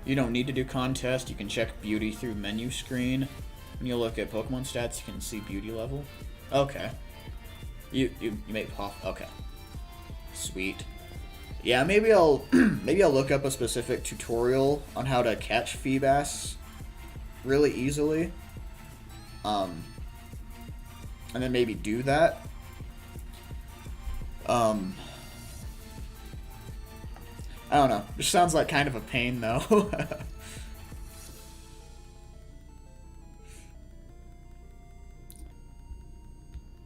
you don't need to do contests. You can check beauty through menu screen. When you look at Pokemon stats, you can see beauty level. Okay. You make pop. Okay. Sweet. Yeah, maybe I'll maybe I'll look up a specific tutorial on how to catch Feebas really easily. And then maybe do that. I don't know. Just sounds like kind of a pain though.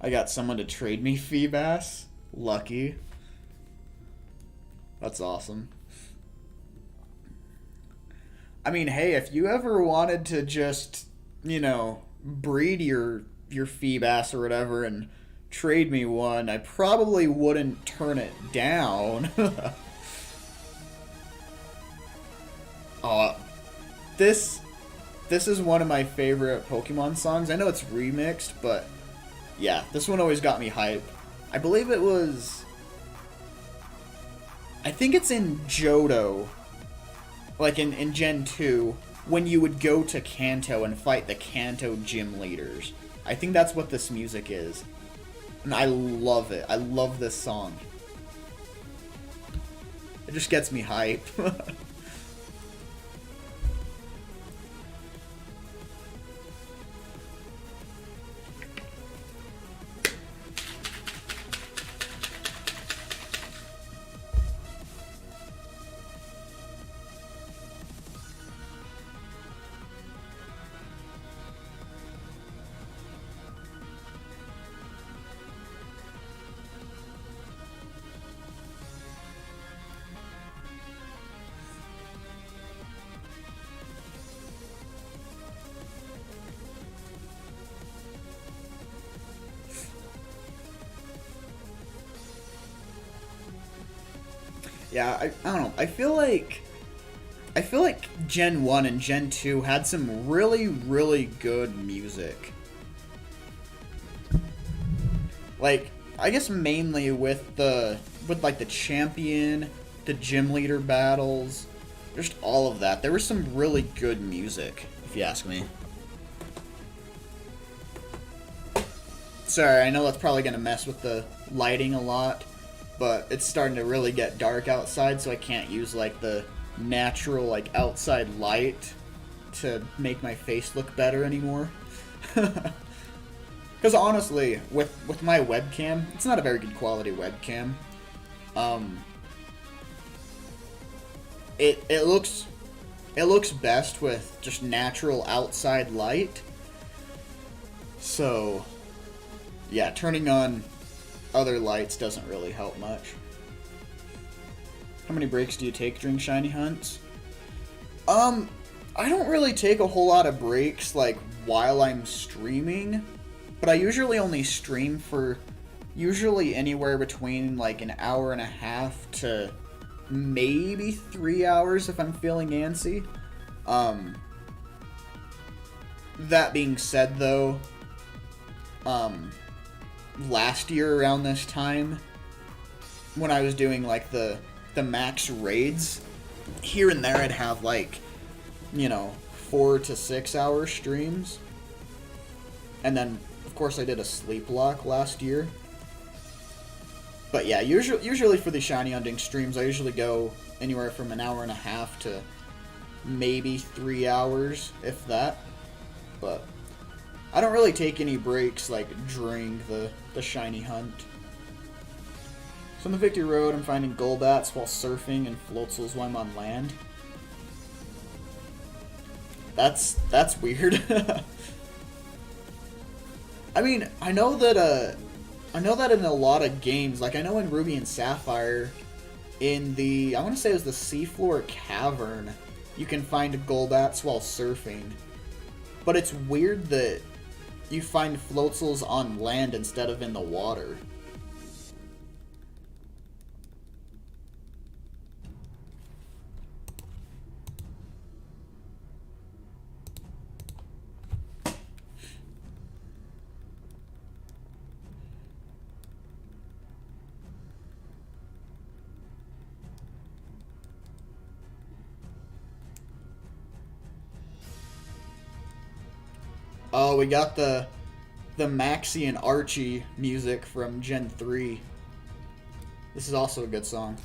I got someone to trade me Feebas. Lucky. That's awesome. I mean, hey, if you ever wanted to just, breed your Feebas or whatever and trade me one, I probably wouldn't turn it down. Oh, this is one of my favorite Pokemon songs. I know it's remixed, but yeah, this one always got me hype. I believe it was... I think it's in Johto, like in Gen 2, when you would go to Kanto and fight the Kanto gym leaders. I think that's what this music is. And I love it. I love this song. It just gets me hype. Yeah, I don't know. I feel like Gen 1 and Gen 2 had some really, really good music. Like, I guess mainly with like the champion, the gym leader battles, just all of that. There was some really good music, if you ask me. Sorry, I know that's probably gonna mess with the lighting a lot, but it's starting to really get dark outside, so I can't use like the natural like outside light to make my face look better anymore. Because honestly, with my webcam, it's not a very good quality webcam. It looks best with just natural outside light. So yeah, turning on other lights doesn't really help much. How many breaks do you take during shiny hunts? I don't really take a whole lot of breaks like while I'm streaming, but I usually only stream for usually anywhere between like an hour and a half to maybe 3 hours if I'm feeling antsy. That being said though, last year around this time, when I was doing like the max raids, here and there I'd have like, 4 to 6 hour streams. And then of course I did a sleep block last year. But yeah, usually for the shiny hunting streams I usually go anywhere from an hour and a half to maybe 3 hours, if that. But I don't really take any breaks like during the shiny hunt. So on the Victory Road, I'm finding Golbats while surfing and Floatzels while I'm on land. That's weird. I mean, I know that in a lot of games, like I know in Ruby and Sapphire, in I want to say it was the Seafloor Cavern, you can find Golbats while surfing. But it's weird that you find Floatzels on land instead of in the water. Oh, we got the Maxie and Archie music from Gen 3. This is also a good song.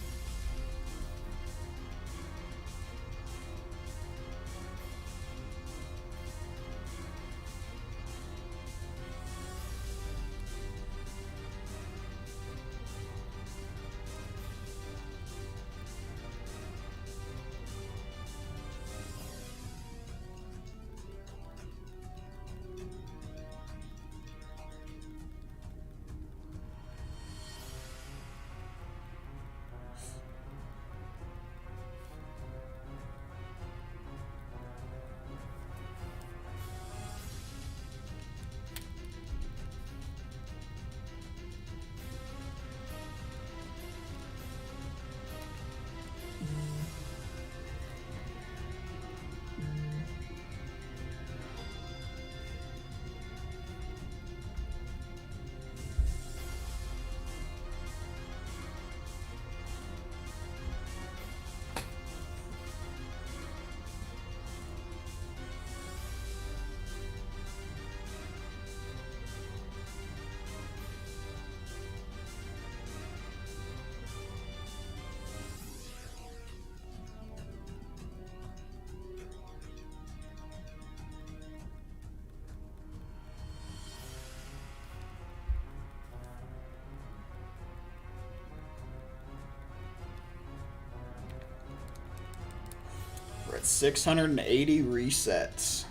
We're at 680 resets.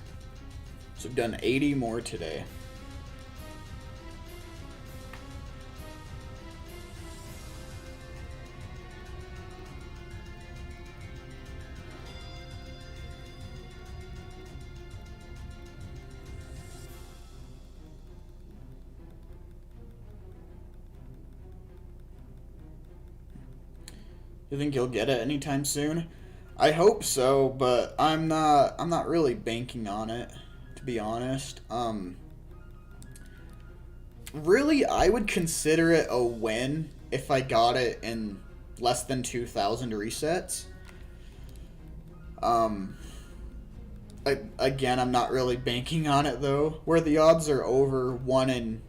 So we've done 80 more today. You think you'll get it anytime soon? I hope so, but I'm not really banking on it, to be honest. Really, I would consider it a win if I got it in less than 2,000 resets. Again, I'm not really banking on it though. Where the odds are over 1 in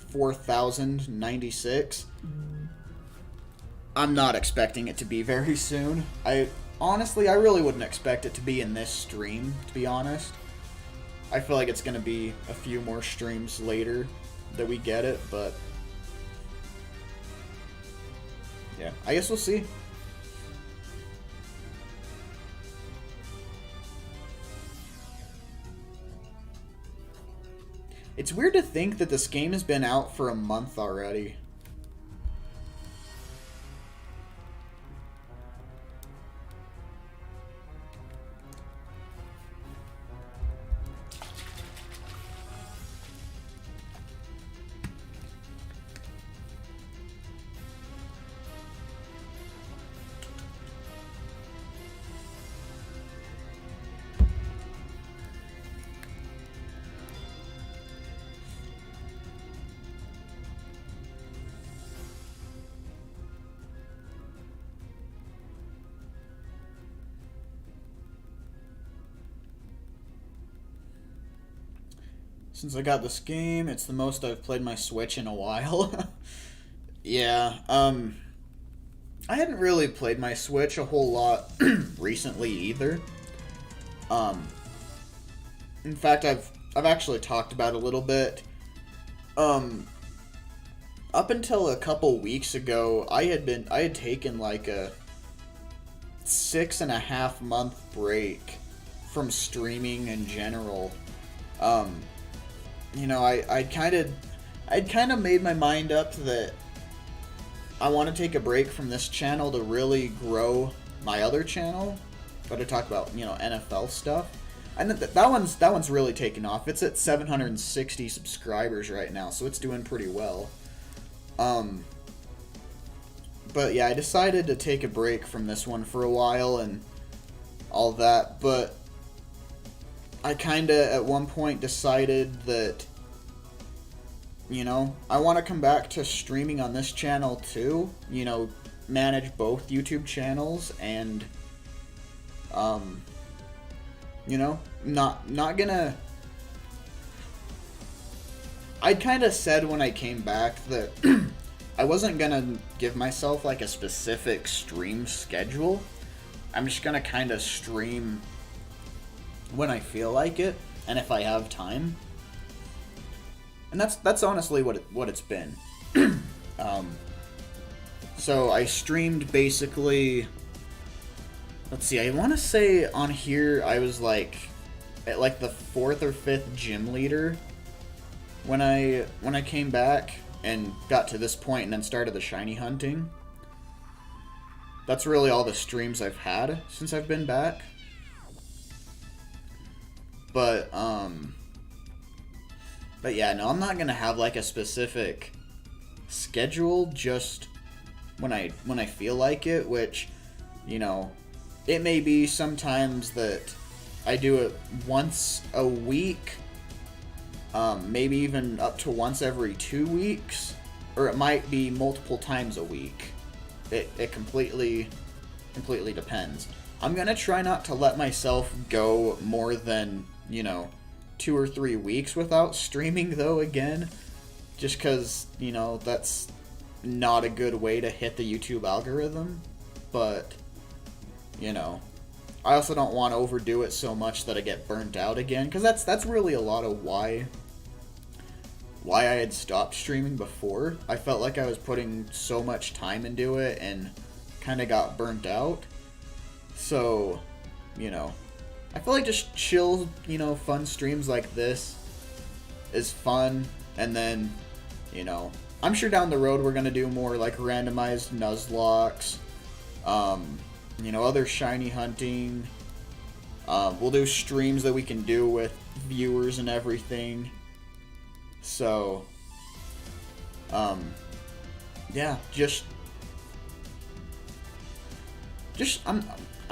4,096. I'm not expecting it to be very soon. Honestly, I really wouldn't expect it to be in this stream, to be honest. I feel like it's going to be a few more streams later that we get it, but yeah, I guess we'll see. It's weird to think that this game has been out for a month already. Since I got this game, it's the most I've played my Switch in a while. Yeah, I hadn't really played my Switch a whole lot recently either. In fact, I've actually talked about it a little bit. Up until a couple weeks ago, I had taken like a 6.5 month break from streaming in general. You know, I'd kind of made my mind up that I want to take a break from this channel to really grow my other channel, but I talk about, you know, NFL stuff. And that one's really taken off. It's at 760 subscribers right now, so it's doing pretty well. But yeah, I decided to take a break from this one for a while and all that, but I kinda at one point decided that, you know, I want to come back to streaming on this channel too, you know, manage both YouTube channels and, you know, not gonna I kind of said when I came back that I wasn't gonna give myself like a specific stream schedule. I'm just gonna kind of stream when I feel like it and if I have time. And that's honestly what it's been. So I streamed basically. Let's see. I want to say on here I was like at like the 4th or 5th gym leader when I came back and got to this point and then started the shiny hunting. That's really all the streams I've had since I've been back. But yeah, no, I'm not gonna have like a specific schedule, just when I feel like it, which, you know, it may be sometimes that I do it once a week, maybe even up to once every 2 weeks, or it might be multiple times a week. It completely depends. I'm gonna try not to let myself go more than, you know, 2 or 3 weeks without streaming though again, just because, you know, that's not a good way to hit the YouTube algorithm. But, you know, I also don't want to overdo it so much that I get burnt out again, because that's really a lot of why I had stopped streaming before. I felt like I was putting so much time into it and kind of got burnt out. So, you know, I feel like just chill, you know, fun streams like this is fun. And then, you know, I'm sure down the road we're going to do more like randomized Nuzlocks, you know, other shiny hunting. We'll do streams that we can do with viewers and everything. So, yeah, just I'm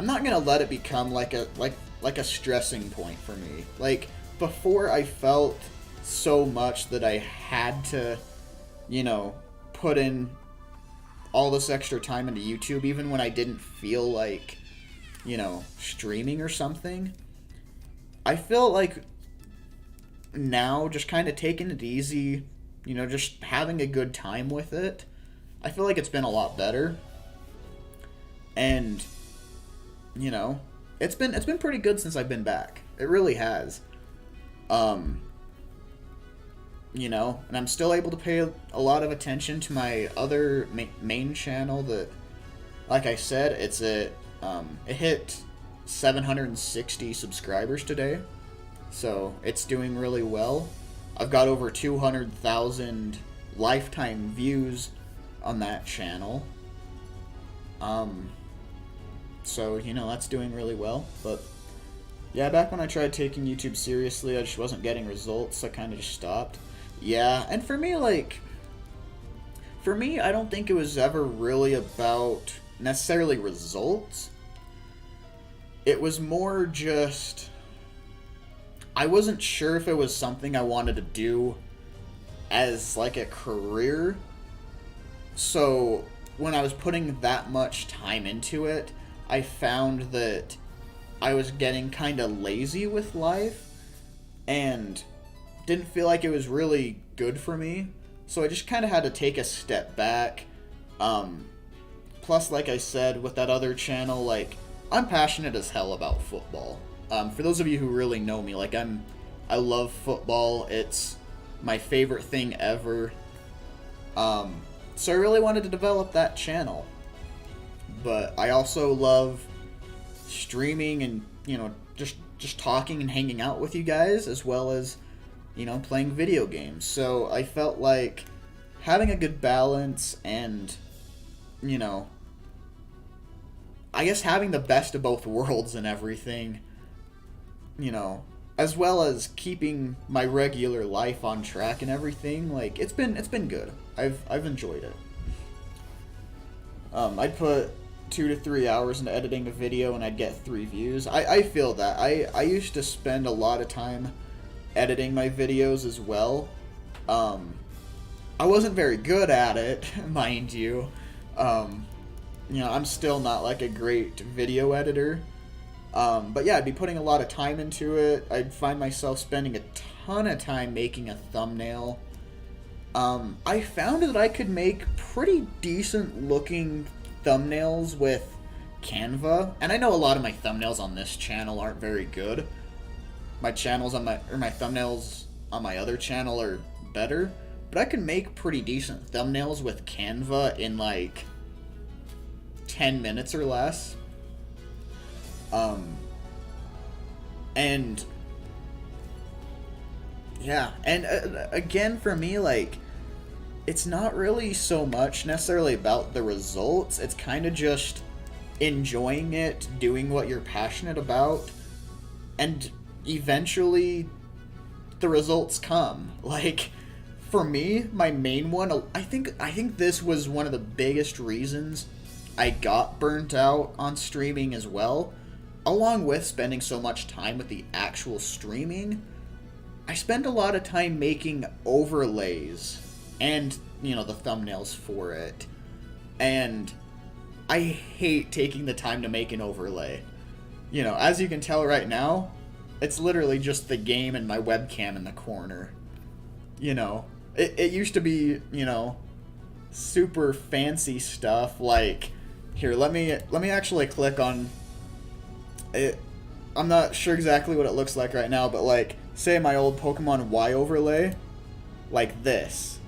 not gonna let it become like a stressing point for me. Like before, I felt so much that I had to, you know, put in all this extra time into YouTube, even when I didn't feel like, you know, streaming or something. I feel like now, just kind of taking it easy, you know, just having a good time with it, I feel like it's been a lot better. And, you know, it's been pretty good since I've been back. It really has. You know, and I'm still able to pay a lot of attention to my other main channel that, like I said, it's it hit 760 subscribers today. So it's doing really well. I've got over 200,000 lifetime views on that channel. So, you know, that's doing really well. But yeah, back when I tried taking YouTube seriously, I just wasn't getting results. So I kind of just stopped. Yeah, and for me, I don't think it was ever really about necessarily results. It was more just, I wasn't sure if it was something I wanted to do as like a career. So when I was putting that much time into it, I found that I was getting kind of lazy with life and didn't feel like it was really good for me. So I just kind of had to take a step back. Plus, like I said, with that other channel, like, I'm passionate as hell about football. For those of you who really know me, like, I love football. It's my favorite thing ever. So I really wanted to develop that channel. But I also love streaming and, you know, just talking and hanging out with you guys, as well as, you know, playing video games. So I felt like having a good balance and, you know, I guess having the best of both worlds and everything, you know, as well as keeping my regular life on track and everything, like, it's been good. I've enjoyed it. I'd put 2 to 3 hours into editing a video and I'd get 3 views. I feel that. I used to spend a lot of time editing my videos as well. I wasn't very good at it, mind you. You know, I'm still not like a great video editor. But yeah, I'd be putting a lot of time into it. I'd find myself spending a ton of time making a thumbnail. I found that I could make pretty decent looking thumbnails with Canva, and I know a lot of my thumbnails on this channel aren't very good. My thumbnails on my other channel are better, but I can make pretty decent thumbnails with Canva in like 10 minutes or less. And yeah, and again, for me, like, it's not really so much necessarily about the results. It's kind of just enjoying it, doing what you're passionate about, and eventually the results come. Like, for me, my main one, I think this was one of the biggest reasons I got burnt out on streaming as well. Along with spending so much time with the actual streaming, I spend a lot of time making overlays and, you know, the thumbnails for it. And I hate taking the time to make an overlay. You know, as you can tell right now, it's literally just the game and my webcam in the corner. You know, it used to be, you know, super fancy stuff like, here, let me actually click on it. I'm not sure exactly what it looks like right now, but like, say my old Pokemon Y overlay, like this.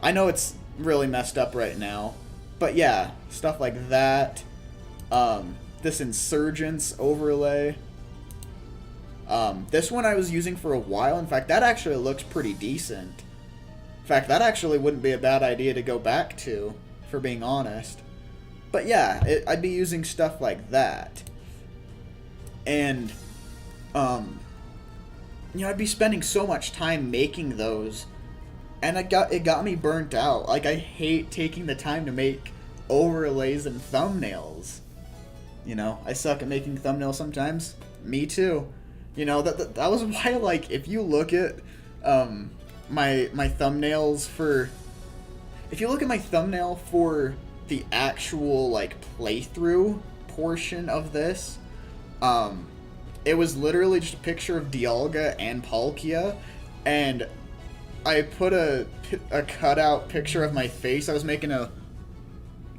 I know it's really messed up right now, but yeah, stuff like that. This Insurgents overlay. This one I was using for a while. In fact, that actually looks pretty decent. In fact, that actually wouldn't be a bad idea to go back to, for being honest. But yeah, I'd be using stuff like that. And, you know, I'd be spending so much time making those, and it got me burnt out. Like, I hate taking the time to make overlays and thumbnails. You know, I suck at making thumbnails sometimes. Me too. You know, that was why, like, if you look at my thumbnails for, if you look at my thumbnail for the actual, like, playthrough portion of this, it was literally just a picture of Dialga and Palkia, and I put a cutout picture of my face. I was making a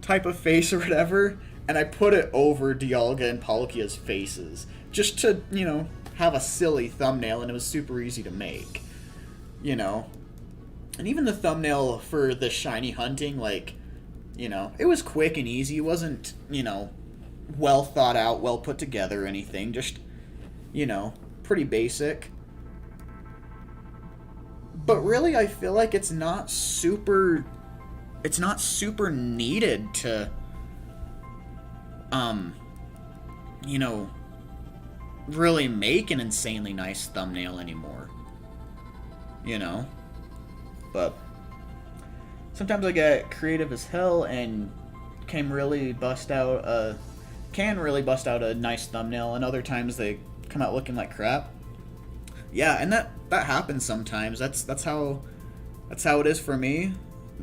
type of face or whatever, and I put it over Dialga and Palkia's faces, just to, you know, have a silly thumbnail, and it was super easy to make, you know. And even the thumbnail for the shiny hunting, like, you know, it was quick and easy. It wasn't, you know, well thought out, well put together or anything. Just, you know, pretty basic. But really, I feel like it's not super needed to, you know, really make an insanely nice thumbnail anymore. You know? But sometimes I get creative as hell and can really bust out a nice thumbnail, and other times they come out looking like crap. Yeah, and that happens sometimes. That's how it is for me.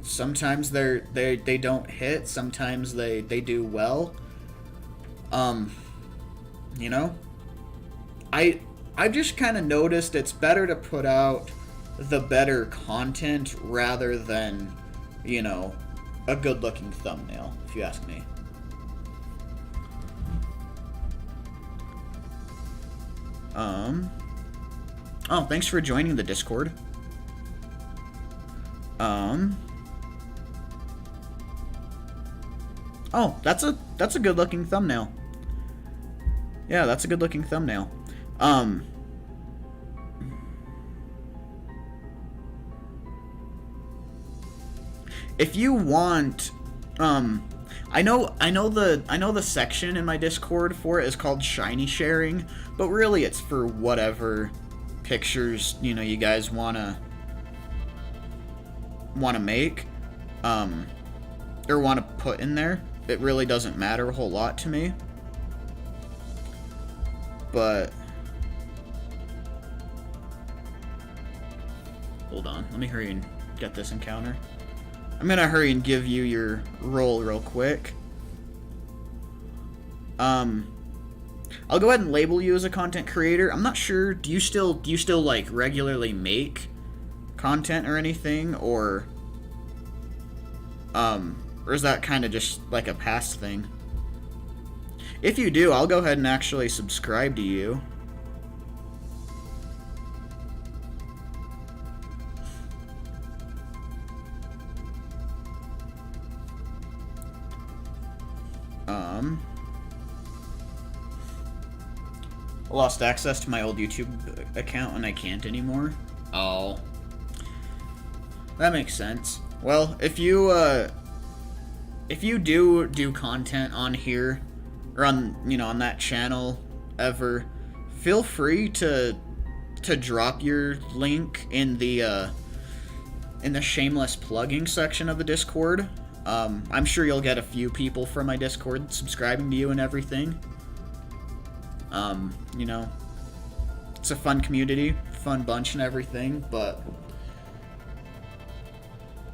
Sometimes they don't hit, sometimes they do well. You know, I've just kind of noticed it's better to put out the better content rather than, you know, a good looking thumbnail, if you ask me. Oh, thanks for joining the Discord. Oh, that's a good looking thumbnail. Yeah, that's a good looking thumbnail. If you want, I know the section in my Discord for it is called Shiny Sharing, but really it's for whatever pictures, you know, you guys wanna make, or wanna put in there. It really doesn't matter a whole lot to me. But hold on, let me hurry and get this encounter. I'm gonna hurry and give you your role real quick. I'll go ahead and label you as a content creator. I'm not sure, do you still like regularly make content or anything, or Or is that kind of just like a past thing? If you do, I'll go ahead and actually subscribe to you. I lost access to my old YouTube account and I can't anymore. Oh. That makes sense. Well, if you do content on here, or on, on that channel ever, feel free to drop your link in the shameless plugging section of the Discord. I'm sure you'll get a few people from my Discord subscribing to you and everything. It's a fun community, fun bunch and everything, but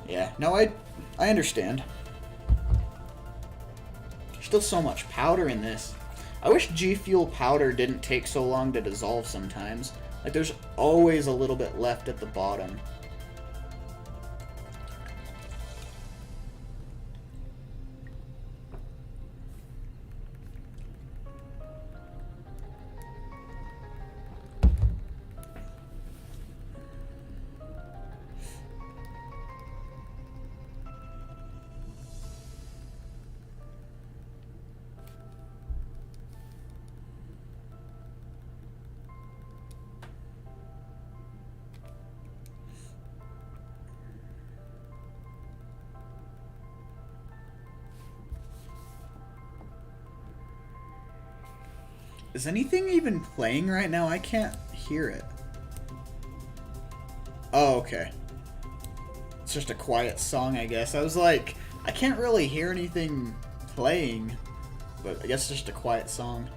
yeah, no, I understand. There's still so much powder in this. I wish G Fuel powder didn't take so long to dissolve sometimes. Like, there's always a little bit left at the bottom. Is anything even playing right now? I can't hear it. Oh, okay. It's just a quiet song, I guess. I was like, I can't really hear anything playing, but I guess it's just a quiet song.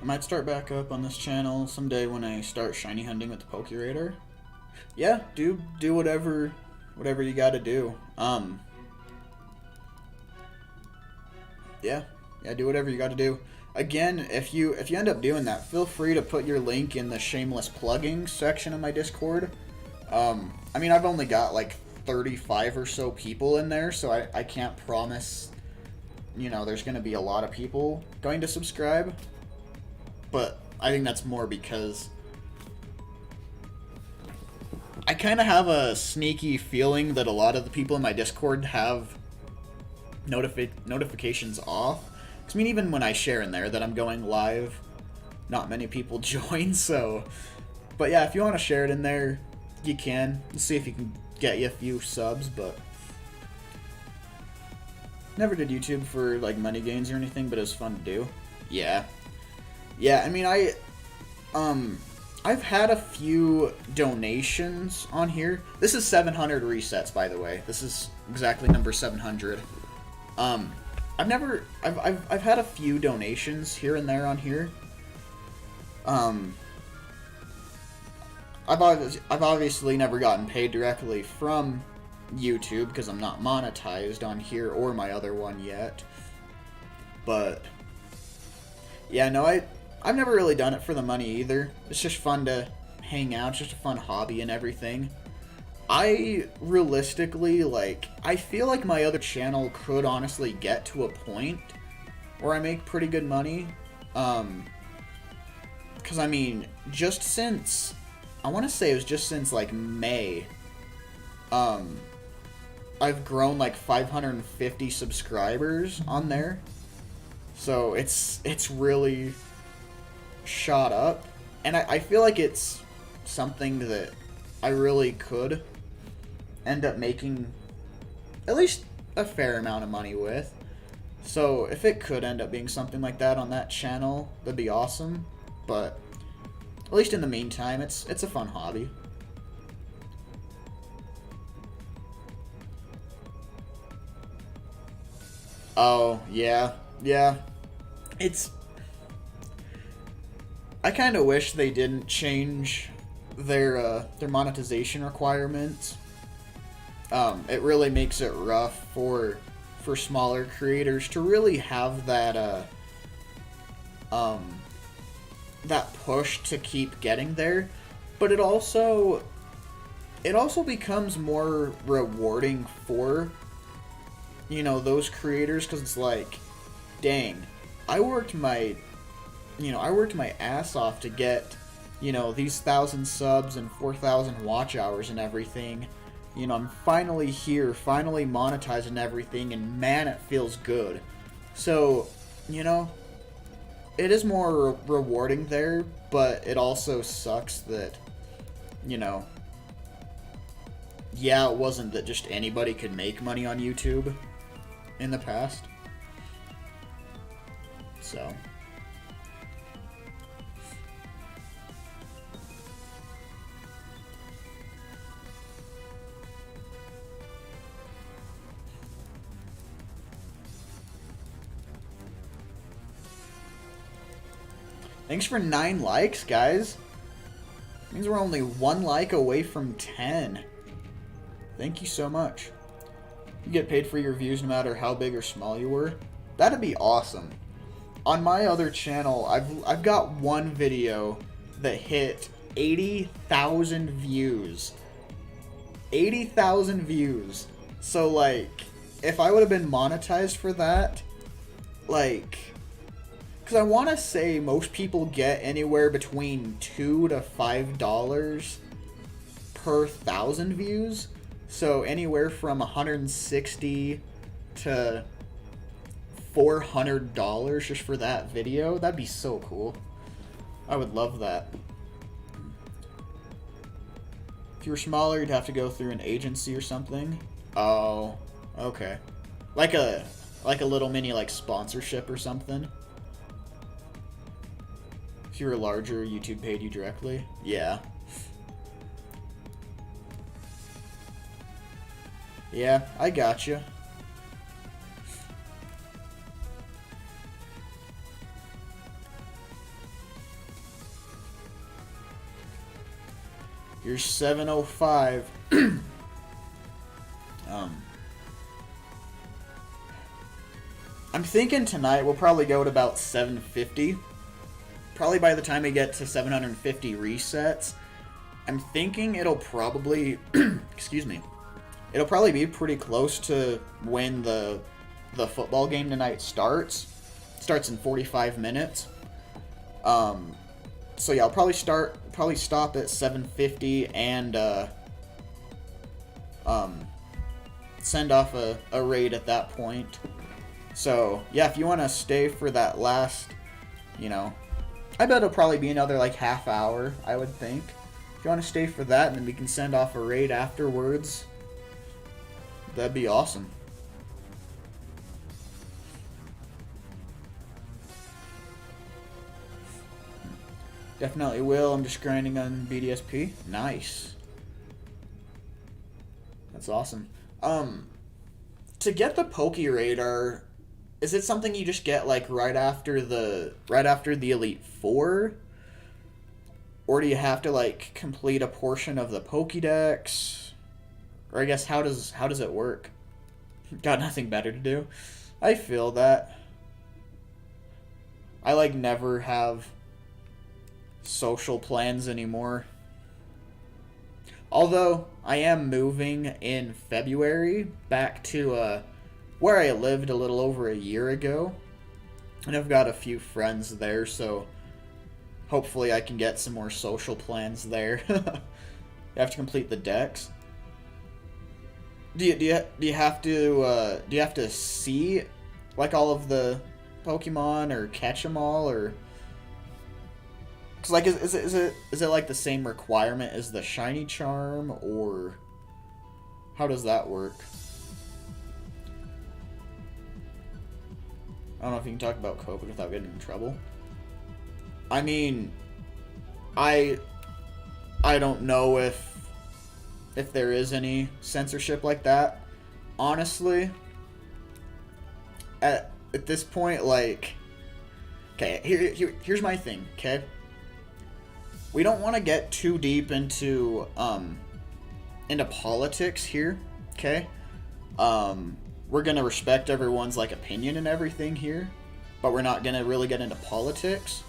I might start back up on this channel someday when I start shiny hunting with the Pokerator. Yeah, do whatever you gotta do. Yeah, do whatever you gotta do. Again, if you end up doing that, feel free to put your link in the shameless plugging section of my Discord. I mean, I've only got like 35 or so people in there, so I can't promise, there's gonna be a lot of people going to subscribe. But I think that's more because I kind of have a sneaky feeling that a lot of the people in my Discord have notifications off. 'Cause, I mean, even when I share in there that I'm going live, not many people join, so... But yeah, if you want to share it in there, you can. Let's see if you can get you a few subs, but... Never did YouTube for, like, money gains or anything, but it was fun to do. Yeah. Yeah, I mean, I've had a few donations on here. This is 700 resets, by the way. This is exactly number 700. I've had a few donations here and there on here. I've obviously never gotten paid directly from YouTube because I'm not monetized on here or my other one yet. But yeah, no, I've never really done it for the money either. It's just fun to hang out. It's just a fun hobby and everything. I realistically, I feel like my other channel could honestly get to a point where I make pretty good money. Because, I mean, just since, I want to say it was just since, May, I've grown, 550 subscribers on there. So, it's really shot up, and I feel like it's something that I really could end up making at least a fair amount of money with. So if it could end up being something like that on that channel, that'd be awesome. But at least in the meantime, it's a fun hobby. Oh, yeah. Yeah. It's... I kind of wish they didn't change their monetization requirements. It really makes it rough for smaller creators to really have that that push to keep getting there, but it also becomes more rewarding for, you know, those creators, because it's like, dang, I worked my ass off to get, you know, these 1,000 subs and 4,000 watch hours and everything. You know, I'm finally here, finally monetized and everything, and man, it feels good. So, you know, it is more rewarding there, but it also sucks that, you know, yeah, it wasn't that just anybody could make money on YouTube in the past. So... Thanks for 9 likes, guys. Means we're only 1 like away from 10. Thank you so much. You get paid for your views no matter how big or small you were. That'd be awesome. On my other channel, I've got one video that hit 80,000 views. 80,000 views. So like, if I would have been monetized for that, like... Because I want to say most people get anywhere between $2 to $5 per 1,000 views. So anywhere from $160 to $400 just for that video. That'd be so cool. I would love that. If you were smaller, you'd have to go through an agency or something. Oh, okay. Like a little mini like sponsorship or something. If you were larger, YouTube paid you directly? Yeah. Yeah, I gotcha. You're 705. I'm thinking tonight we'll probably go at about 750. Probably by the time we get to 750 resets, I'm thinking it'll probably, excuse me, it'll probably be pretty close to when the football game tonight starts. It starts in 45 minutes. So yeah, I'll probably stop at 750 and send off a raid at that point. So yeah, if you want to stay for that last, you know, I bet it'll probably be another like half hour, I would think. If you want to stay for that, and then we can send off a raid afterwards, that'd be awesome. Definitely will. I'm just grinding on BDSP. Nice. That's awesome. To get the Pokeradar, is it something you just get like right after the Elite Four? Or do you have to like complete a portion of the Pokédex? Or I guess how does it work? Got nothing better to do. I feel that. I like never have social plans anymore. Although I am moving in February back to where I lived a little over a year ago, and I've got a few friends there, so hopefully I can get some more social plans there. You have to complete the decks. Do you have to see like all of the Pokemon or catch them all, or? Cause like is it like the same requirement as the shiny charm, or how does that work? don't know if you can talk about COVID without getting in trouble. I mean, I don't know if there is any censorship like that. Honestly, at this point, like, okay, here's my thing, okay? We don't want to get too deep into politics here, okay? We're gonna respect everyone's like opinion and everything here, but we're not gonna really get into politics.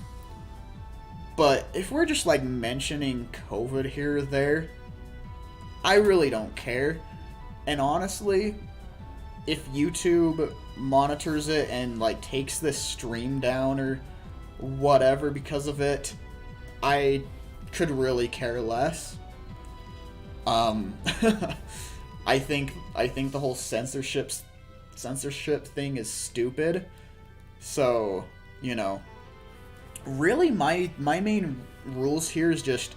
But if we're just like mentioning COVID here or there, I really don't care. And honestly, if YouTube monitors it and like takes this stream down or whatever because of it, I could really care less. I think the whole censorship thing is stupid. So, you know, really my main rules here is just,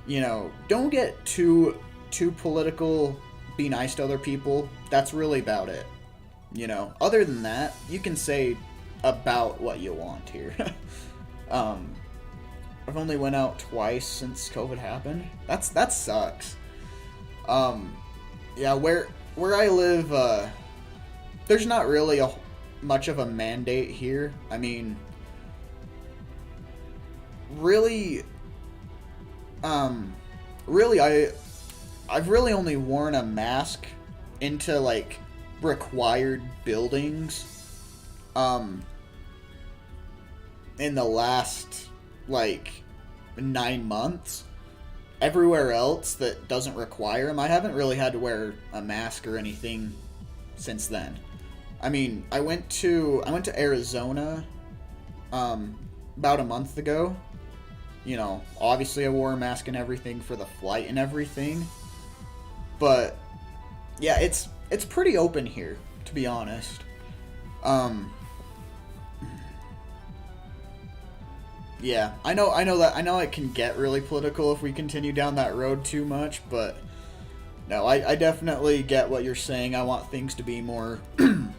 you know, don't get too political, be nice to other people. That's really about it. You know, other than that, you can say about what you want here. I've only went out twice since COVID happened. That sucks. Yeah, where I live, there's not really much of a mandate here. I mean, really, I've really only worn a mask into like required buildings, in the last like 9 months. Everywhere else that doesn't require them, I haven't really had to wear a mask or anything since then. I mean, I went to Arizona about a month ago. You know, obviously I wore a mask and everything for the flight and everything. But yeah, it's pretty open here, to be honest. Yeah, I know it can get really political if we continue down that road too much, but no, I definitely get what you're saying. I want things to be more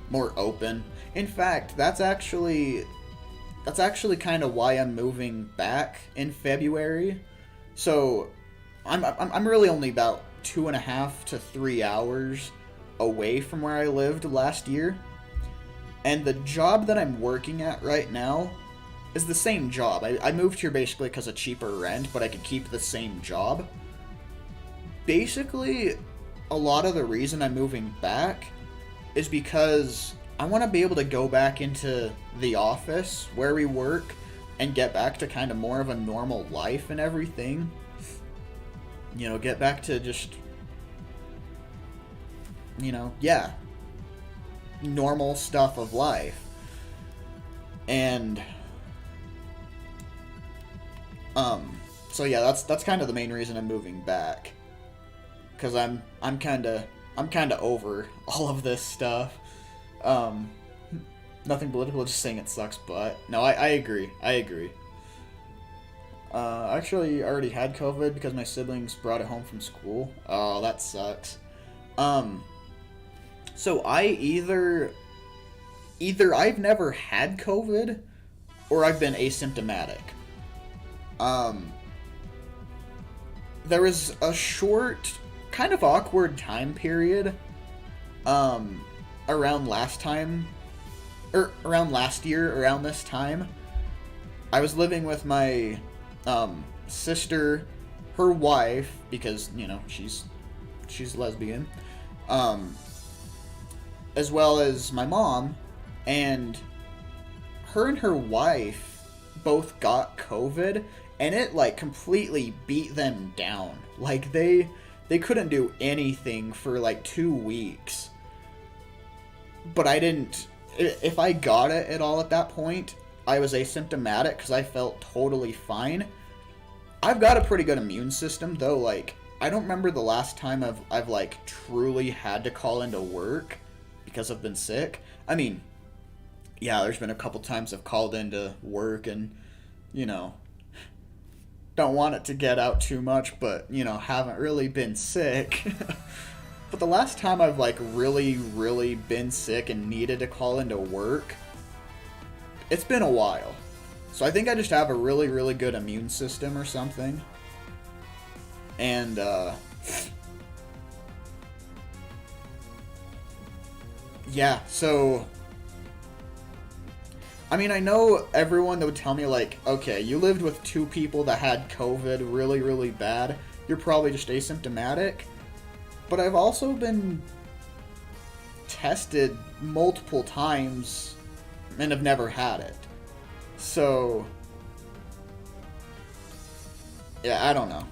more open. In fact, that's actually kind of why I'm moving back in February. So I'm really only about 2.5 to 3 hours away from where I lived last year, and the job that I'm working at right now is the same job. I moved here basically because of cheaper rent, but I could keep the same job. Basically, a lot of the reason I'm moving back is because I want to be able to go back into the office where we work and get back to kind of more of a normal life and everything. You know, get back to just, you know, yeah, normal stuff of life. And so yeah, that's kind of the main reason I'm moving back, because I'm kind of over all of this stuff. Nothing political, just saying it sucks, but no, I agree. I actually already had COVID because my siblings brought it home from school. Oh, that sucks. So I either I've never had COVID or I've been asymptomatic. There was a short, kind of awkward time period, around last year, around this time. I was living with my, sister, her wife, because, you know, she's lesbian, as well as my mom, and her wife both got COVID, and it like completely beat them down. Like they couldn't do anything for like 2 weeks. But I didn't. If I got it at all at that point, I was asymptomatic because I felt totally fine. I've got a pretty good immune system though. Like, I don't remember the last time I've like truly had to call into work because I've been sick. I mean, yeah, there's been a couple times I've called into work and, you know, don't want it to get out too much, but, you know, haven't really been sick. But the last time I've like really been sick and needed to call into work, It's been a while. So I think I just have a really, really good immune system or something. And, yeah, so... I mean, I know everyone that would tell me, like, okay, you lived with 2 people that had COVID really, really bad. You're probably just asymptomatic. But I've also been tested multiple times and have never had it. So, yeah, I don't know.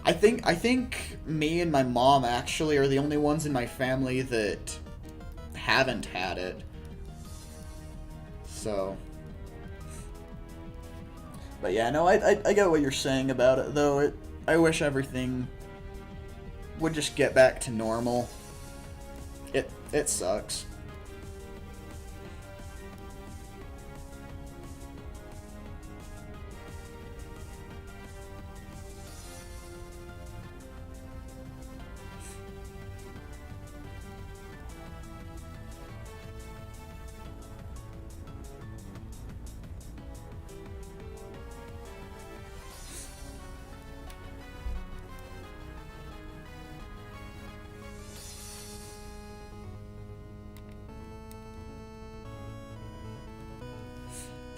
I think me and my mom actually are the only ones in my family that haven't had it. So, but yeah, no, I get what you're saying about it, though. I wish everything would just get back to normal. It sucks.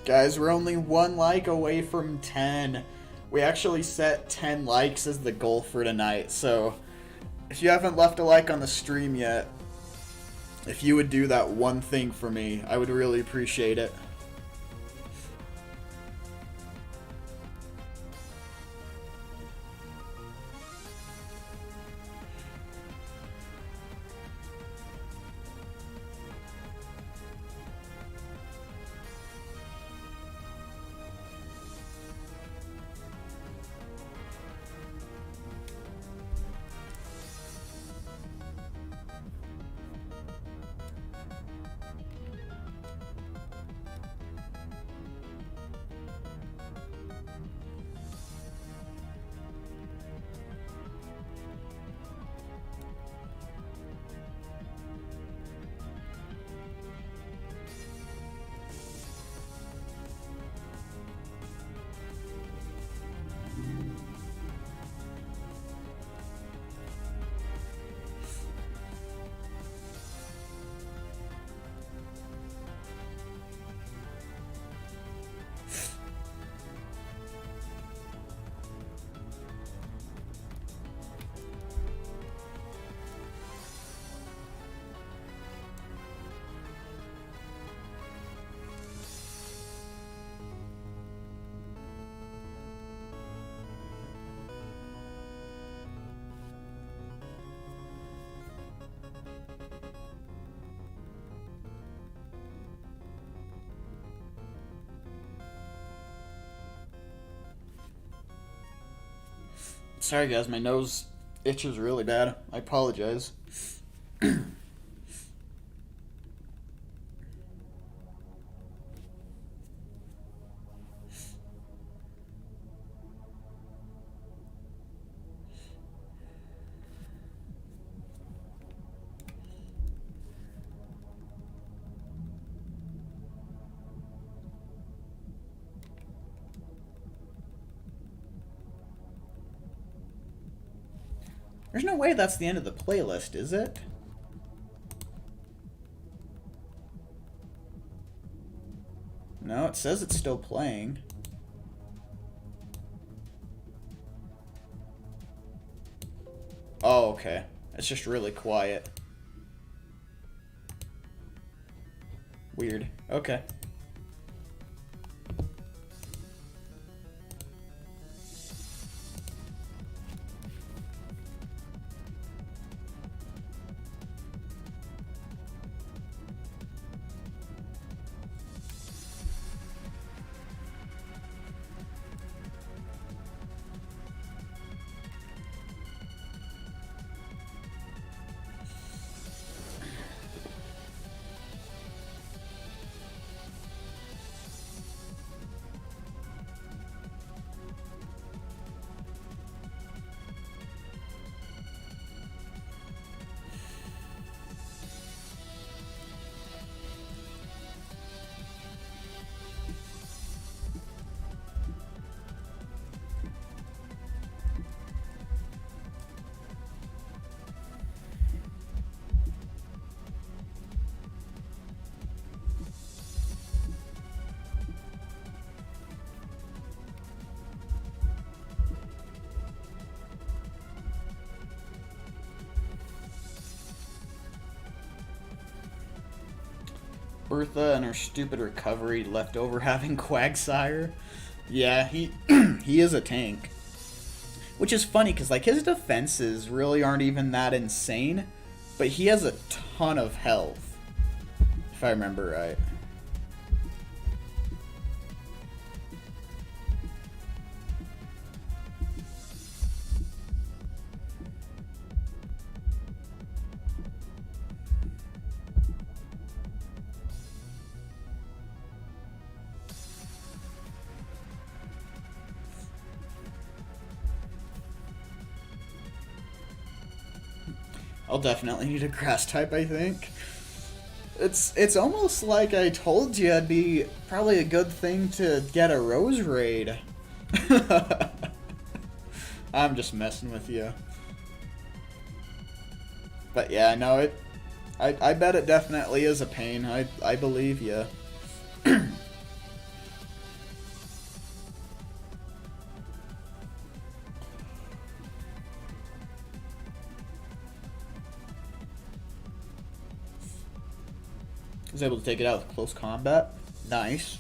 Guys, we're only 1 like away from 10. We actually set 10 likes as the goal for tonight, so if you haven't left a like on the stream yet, if you would do that one thing for me, I would really appreciate it. Sorry guys, my nose itches really bad. I apologize. There's no way that's the end of the playlist, is it? No, it says it's still playing. Oh, okay. It's just really quiet. Weird. Okay. Bertha and her stupid recovery left over having Quagsire. Yeah, he he is a tank. Which is funny because like his defenses really aren't even that insane, but he has a ton of health, if I remember right. I'll definitely need a grass type, I think. It's almost like I told you it'd be probably a good thing to get a Rose Raid. I'm just messing with you. But yeah, no, I bet it definitely is a pain. I believe you. Was able to take it out with close combat. Nice.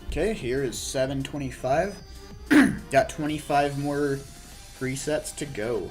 Okay, here is 725. Got 25 more presets to go.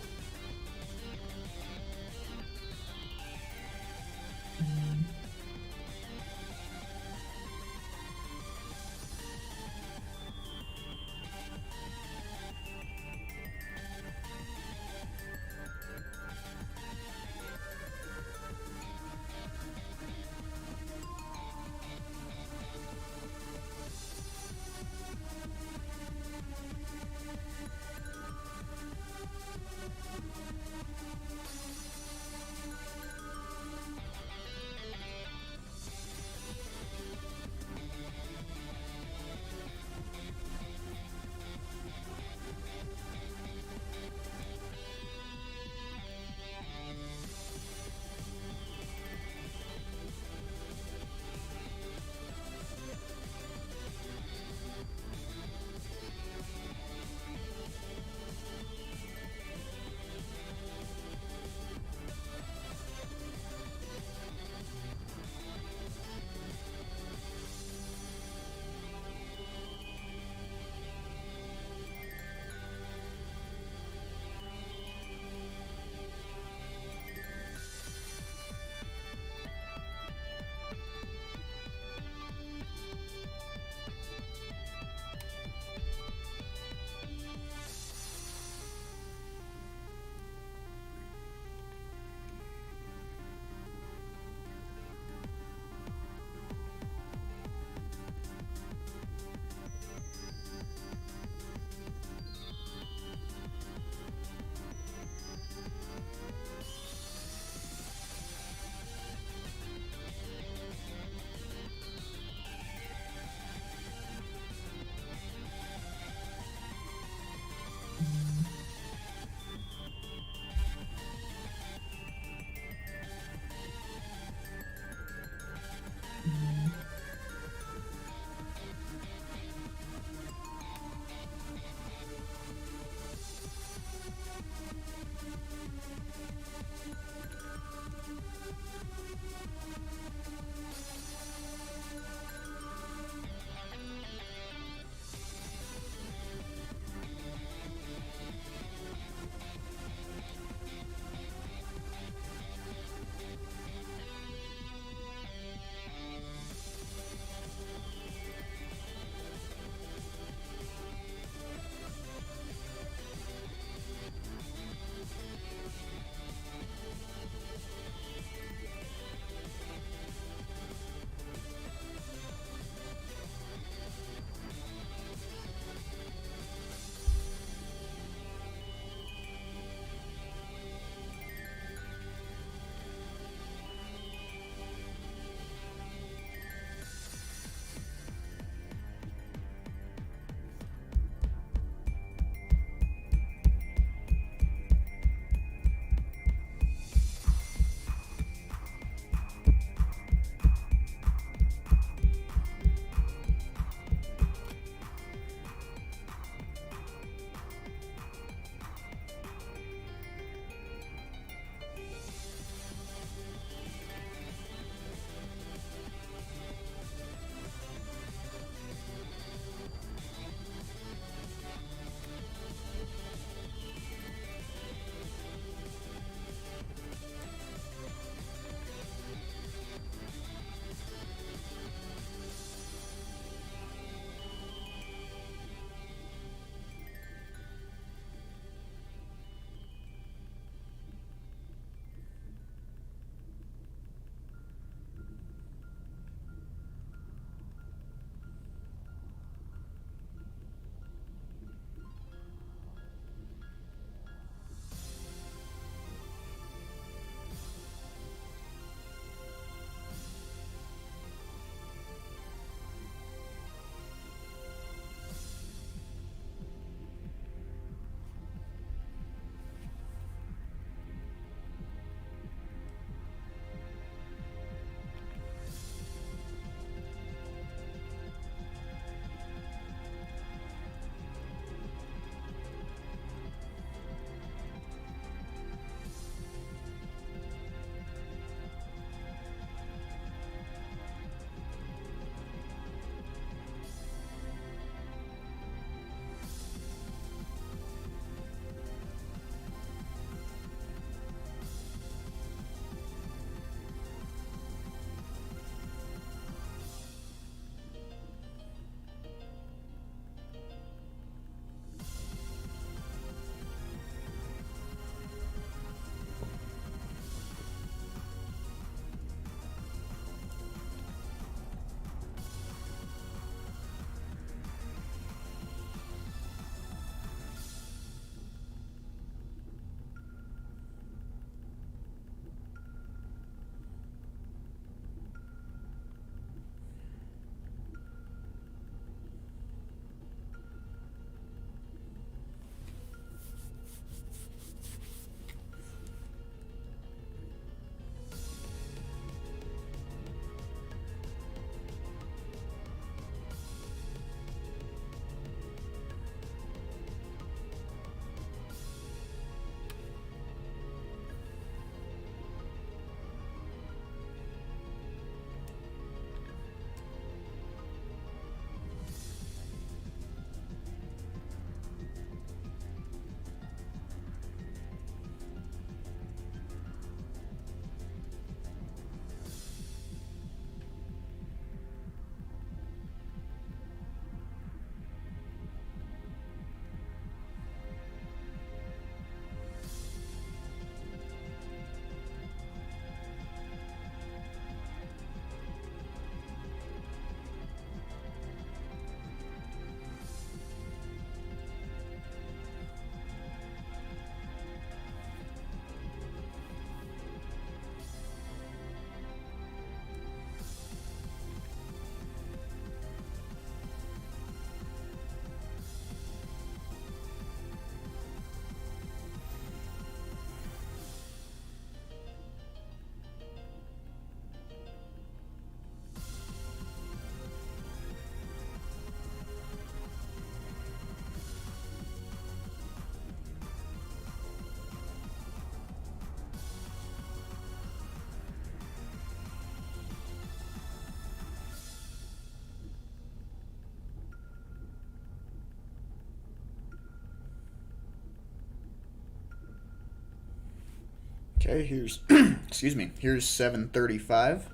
Okay, here's excuse me. Here's 735.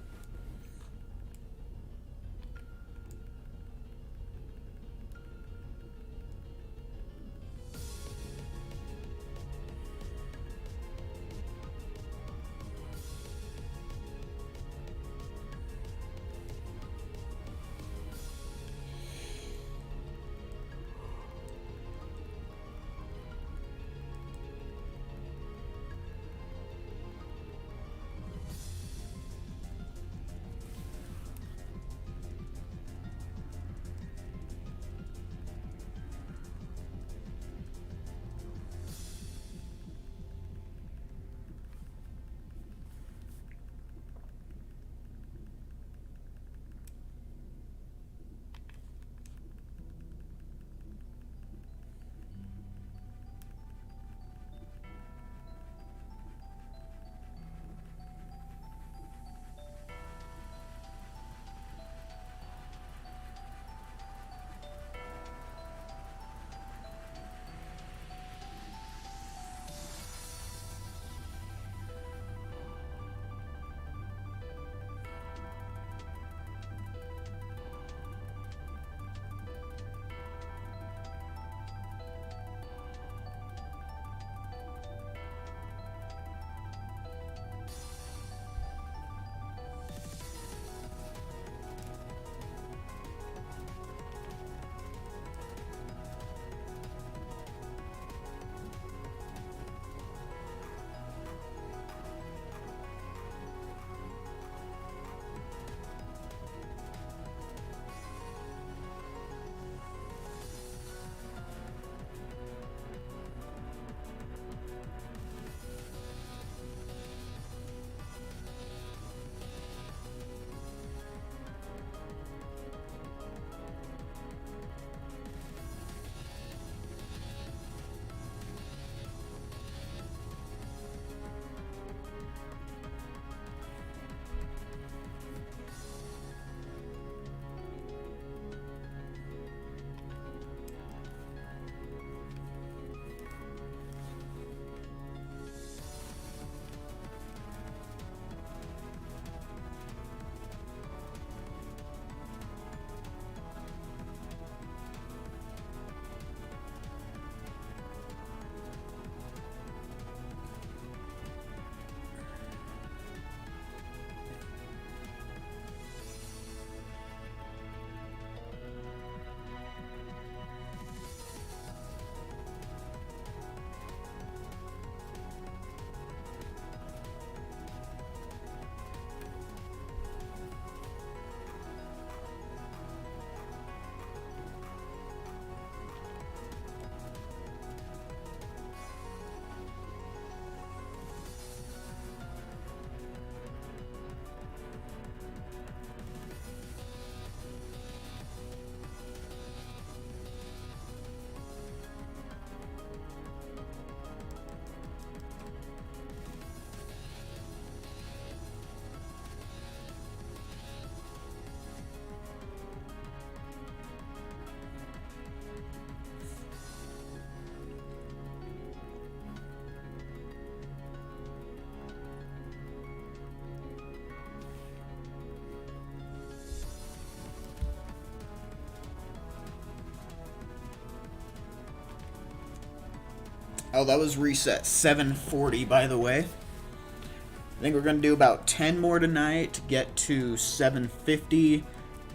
Oh, that was reset 740, by the way. I think we're going to do about 10 more tonight to get to 750.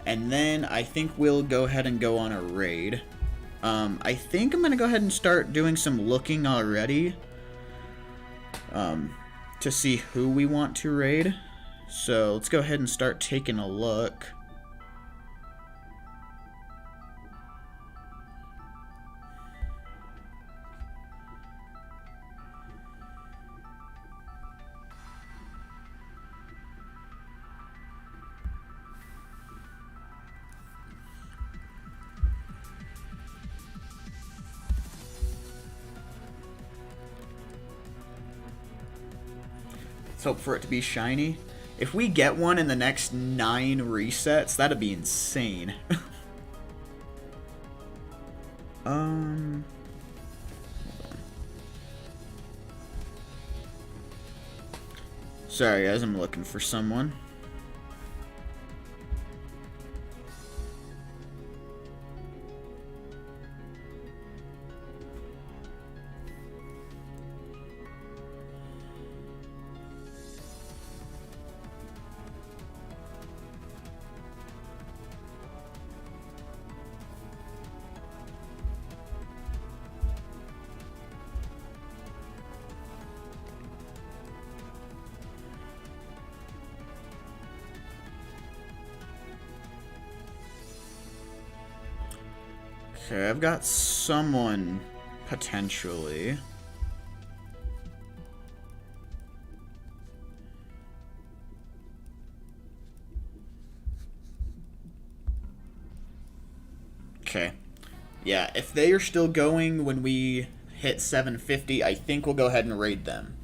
And then I think we'll go ahead and go on a raid. I think I'm going to go ahead and start doing some looking already. To see who we want to raid. So let's go ahead and start taking a look. Let's hope for it to be shiny. If we get one in the next 9 resets, that'd be insane. Hold on. Sorry guys, I'm looking for someone. Okay, I've got someone potentially. Okay. Yeah, if they are still going when we hit 750, I think we'll go ahead and raid them.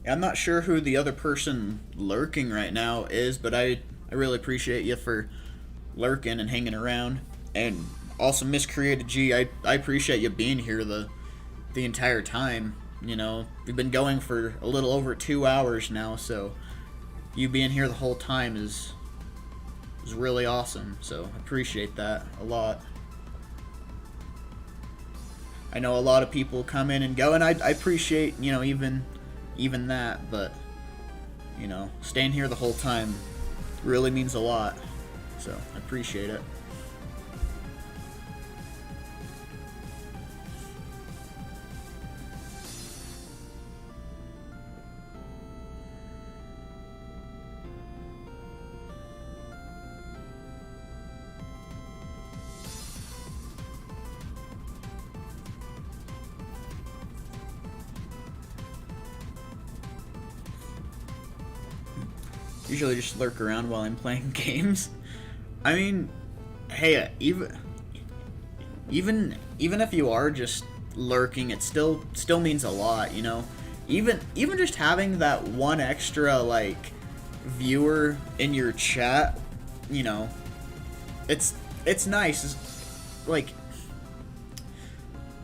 I'm not sure who the other person lurking right now is, but I really appreciate you for lurking and hanging around. And also, Miscreated G, I appreciate you being here the entire time. You know, we've been going for a little over 2 hours now, so you being here the whole time is really awesome. So I appreciate that a lot. I know a lot of people come in and go, and I appreciate, you know, even that, but you know, staying here the whole time really means a lot, so I appreciate it. Usually just lurk around while I'm playing games. I mean, hey, even if you are just lurking, it still means a lot, you know. Even just having that one extra like viewer in your chat, you know, it's nice. Like,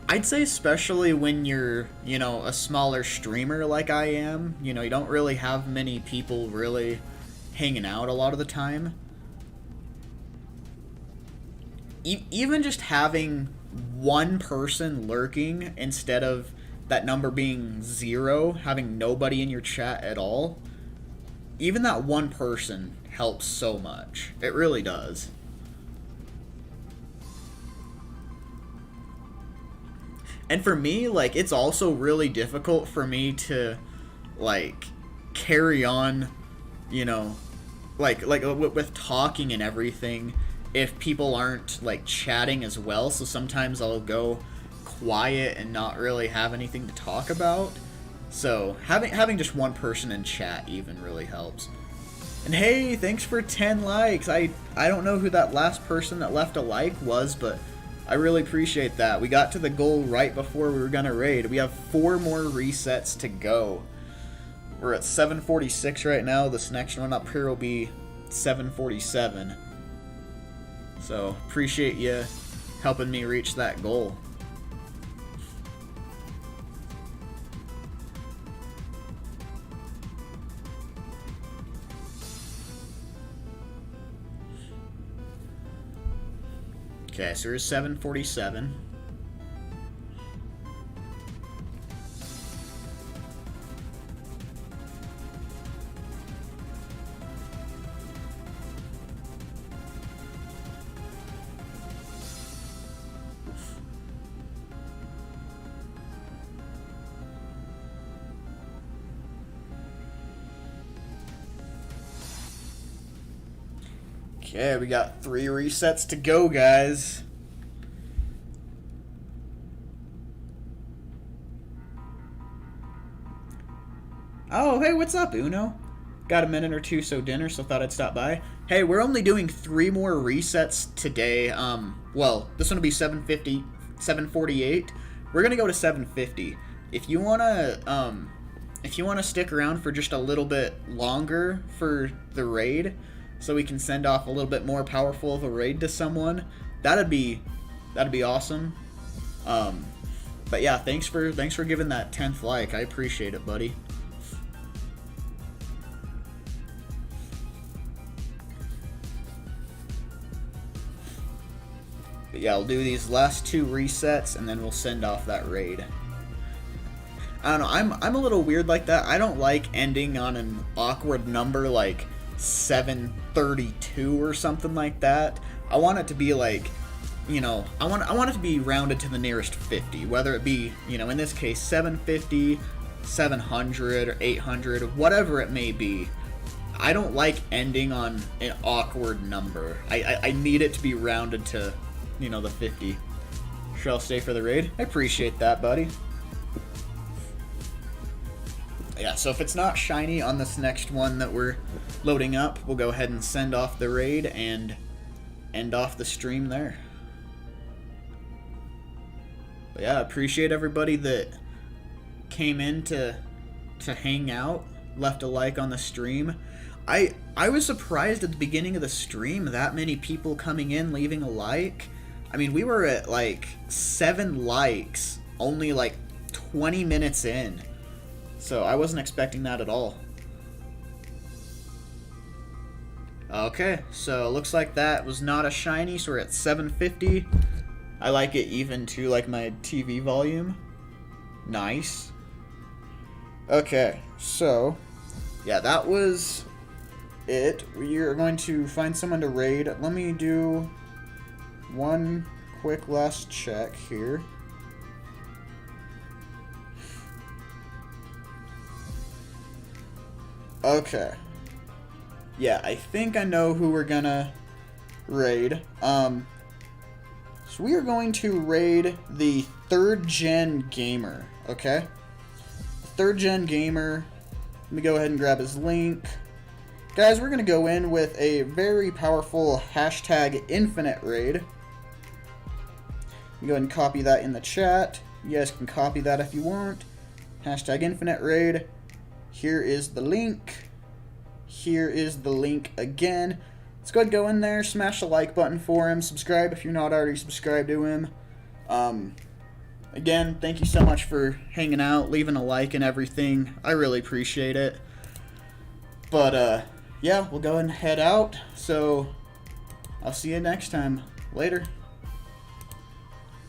I'd say especially when you're, you know, a smaller streamer like I am, you know, you don't really have many people really hanging out a lot of the time. Even just having one person lurking instead of that number being 0, having nobody in your chat at all, even that one person helps so much. It really does. And for me, like, it's also really difficult for me to, like, carry on, you know, like with talking and everything if people aren't, like, chatting as well. So sometimes I'll go quiet and not really have anything to talk about. So having just one person in chat even really helps. And hey, thanks for 10 likes. I don't know who that last person that left a like was, but I really appreciate that. We got to the goal right before we were gonna raid. We have 4 more resets to go. We're at 746 right now. This next one up here will be 747. So appreciate you helping me reach that goal. Okay, so here's 747. Okay, we got 3 resets to go, guys. Oh, hey, what's up, Uno? got a minute or two so dinner, so thought I'd stop by. Hey, we're only doing 3 more resets today. Well, this one will be 750, 748. We're gonna go to 750. If you wanna stick around for just a little bit longer for the raid, so we can send off a little bit more powerful of a raid to someone, that'd be awesome. But yeah, thanks for giving that 10th like. I appreciate it, buddy. But yeah, I'll do these last 2 resets and then we'll send off that raid. I don't know, I'm a little weird like that. I don't like ending on an awkward number like 732 or something like that. I want it to be like, you know, I want it to be rounded to the nearest 50, whether it be, you know, in this case 750, 700 or 800, whatever it may be. I don't like ending on an awkward number. I need it to be rounded to, you know, the 50. Sure, I'll stay for the raid. I appreciate that, buddy. Yeah, so if it's not shiny on this next one that we're loading up, we'll go ahead and send off the raid and end off the stream there. But yeah, I appreciate everybody that came in to hang out, left a like on the stream. I was surprised at the beginning of the stream, that many people coming in, leaving a like. I mean, we were at like 7 likes, only like 20 minutes in. So I wasn't expecting that at all. Okay, so it looks like that was not a shiny, so we're at 750. I like it even to like my TV volume. Nice. Okay, so yeah, that was it. We are going to find someone to raid. Let me do one quick last check here. Okay. Yeah, I think I know who we're gonna raid. So we are going to raid the 3rd Gen Gamer, okay? 3rd Gen Gamer. Let me go ahead and grab his link. Guys, we're gonna go in with a very powerful hashtag infinite raid. Go ahead and copy that in the chat. You guys can copy that if you want. Hashtag infinite raid. Here is the link. Here is the link again. Let's go ahead and go in there, smash the like button for him, subscribe if you're not already subscribed to him. Again, thank you so much for hanging out, leaving a like and everything. I really appreciate it. But, yeah, we'll go ahead and head out. So, I'll see you next time. Later.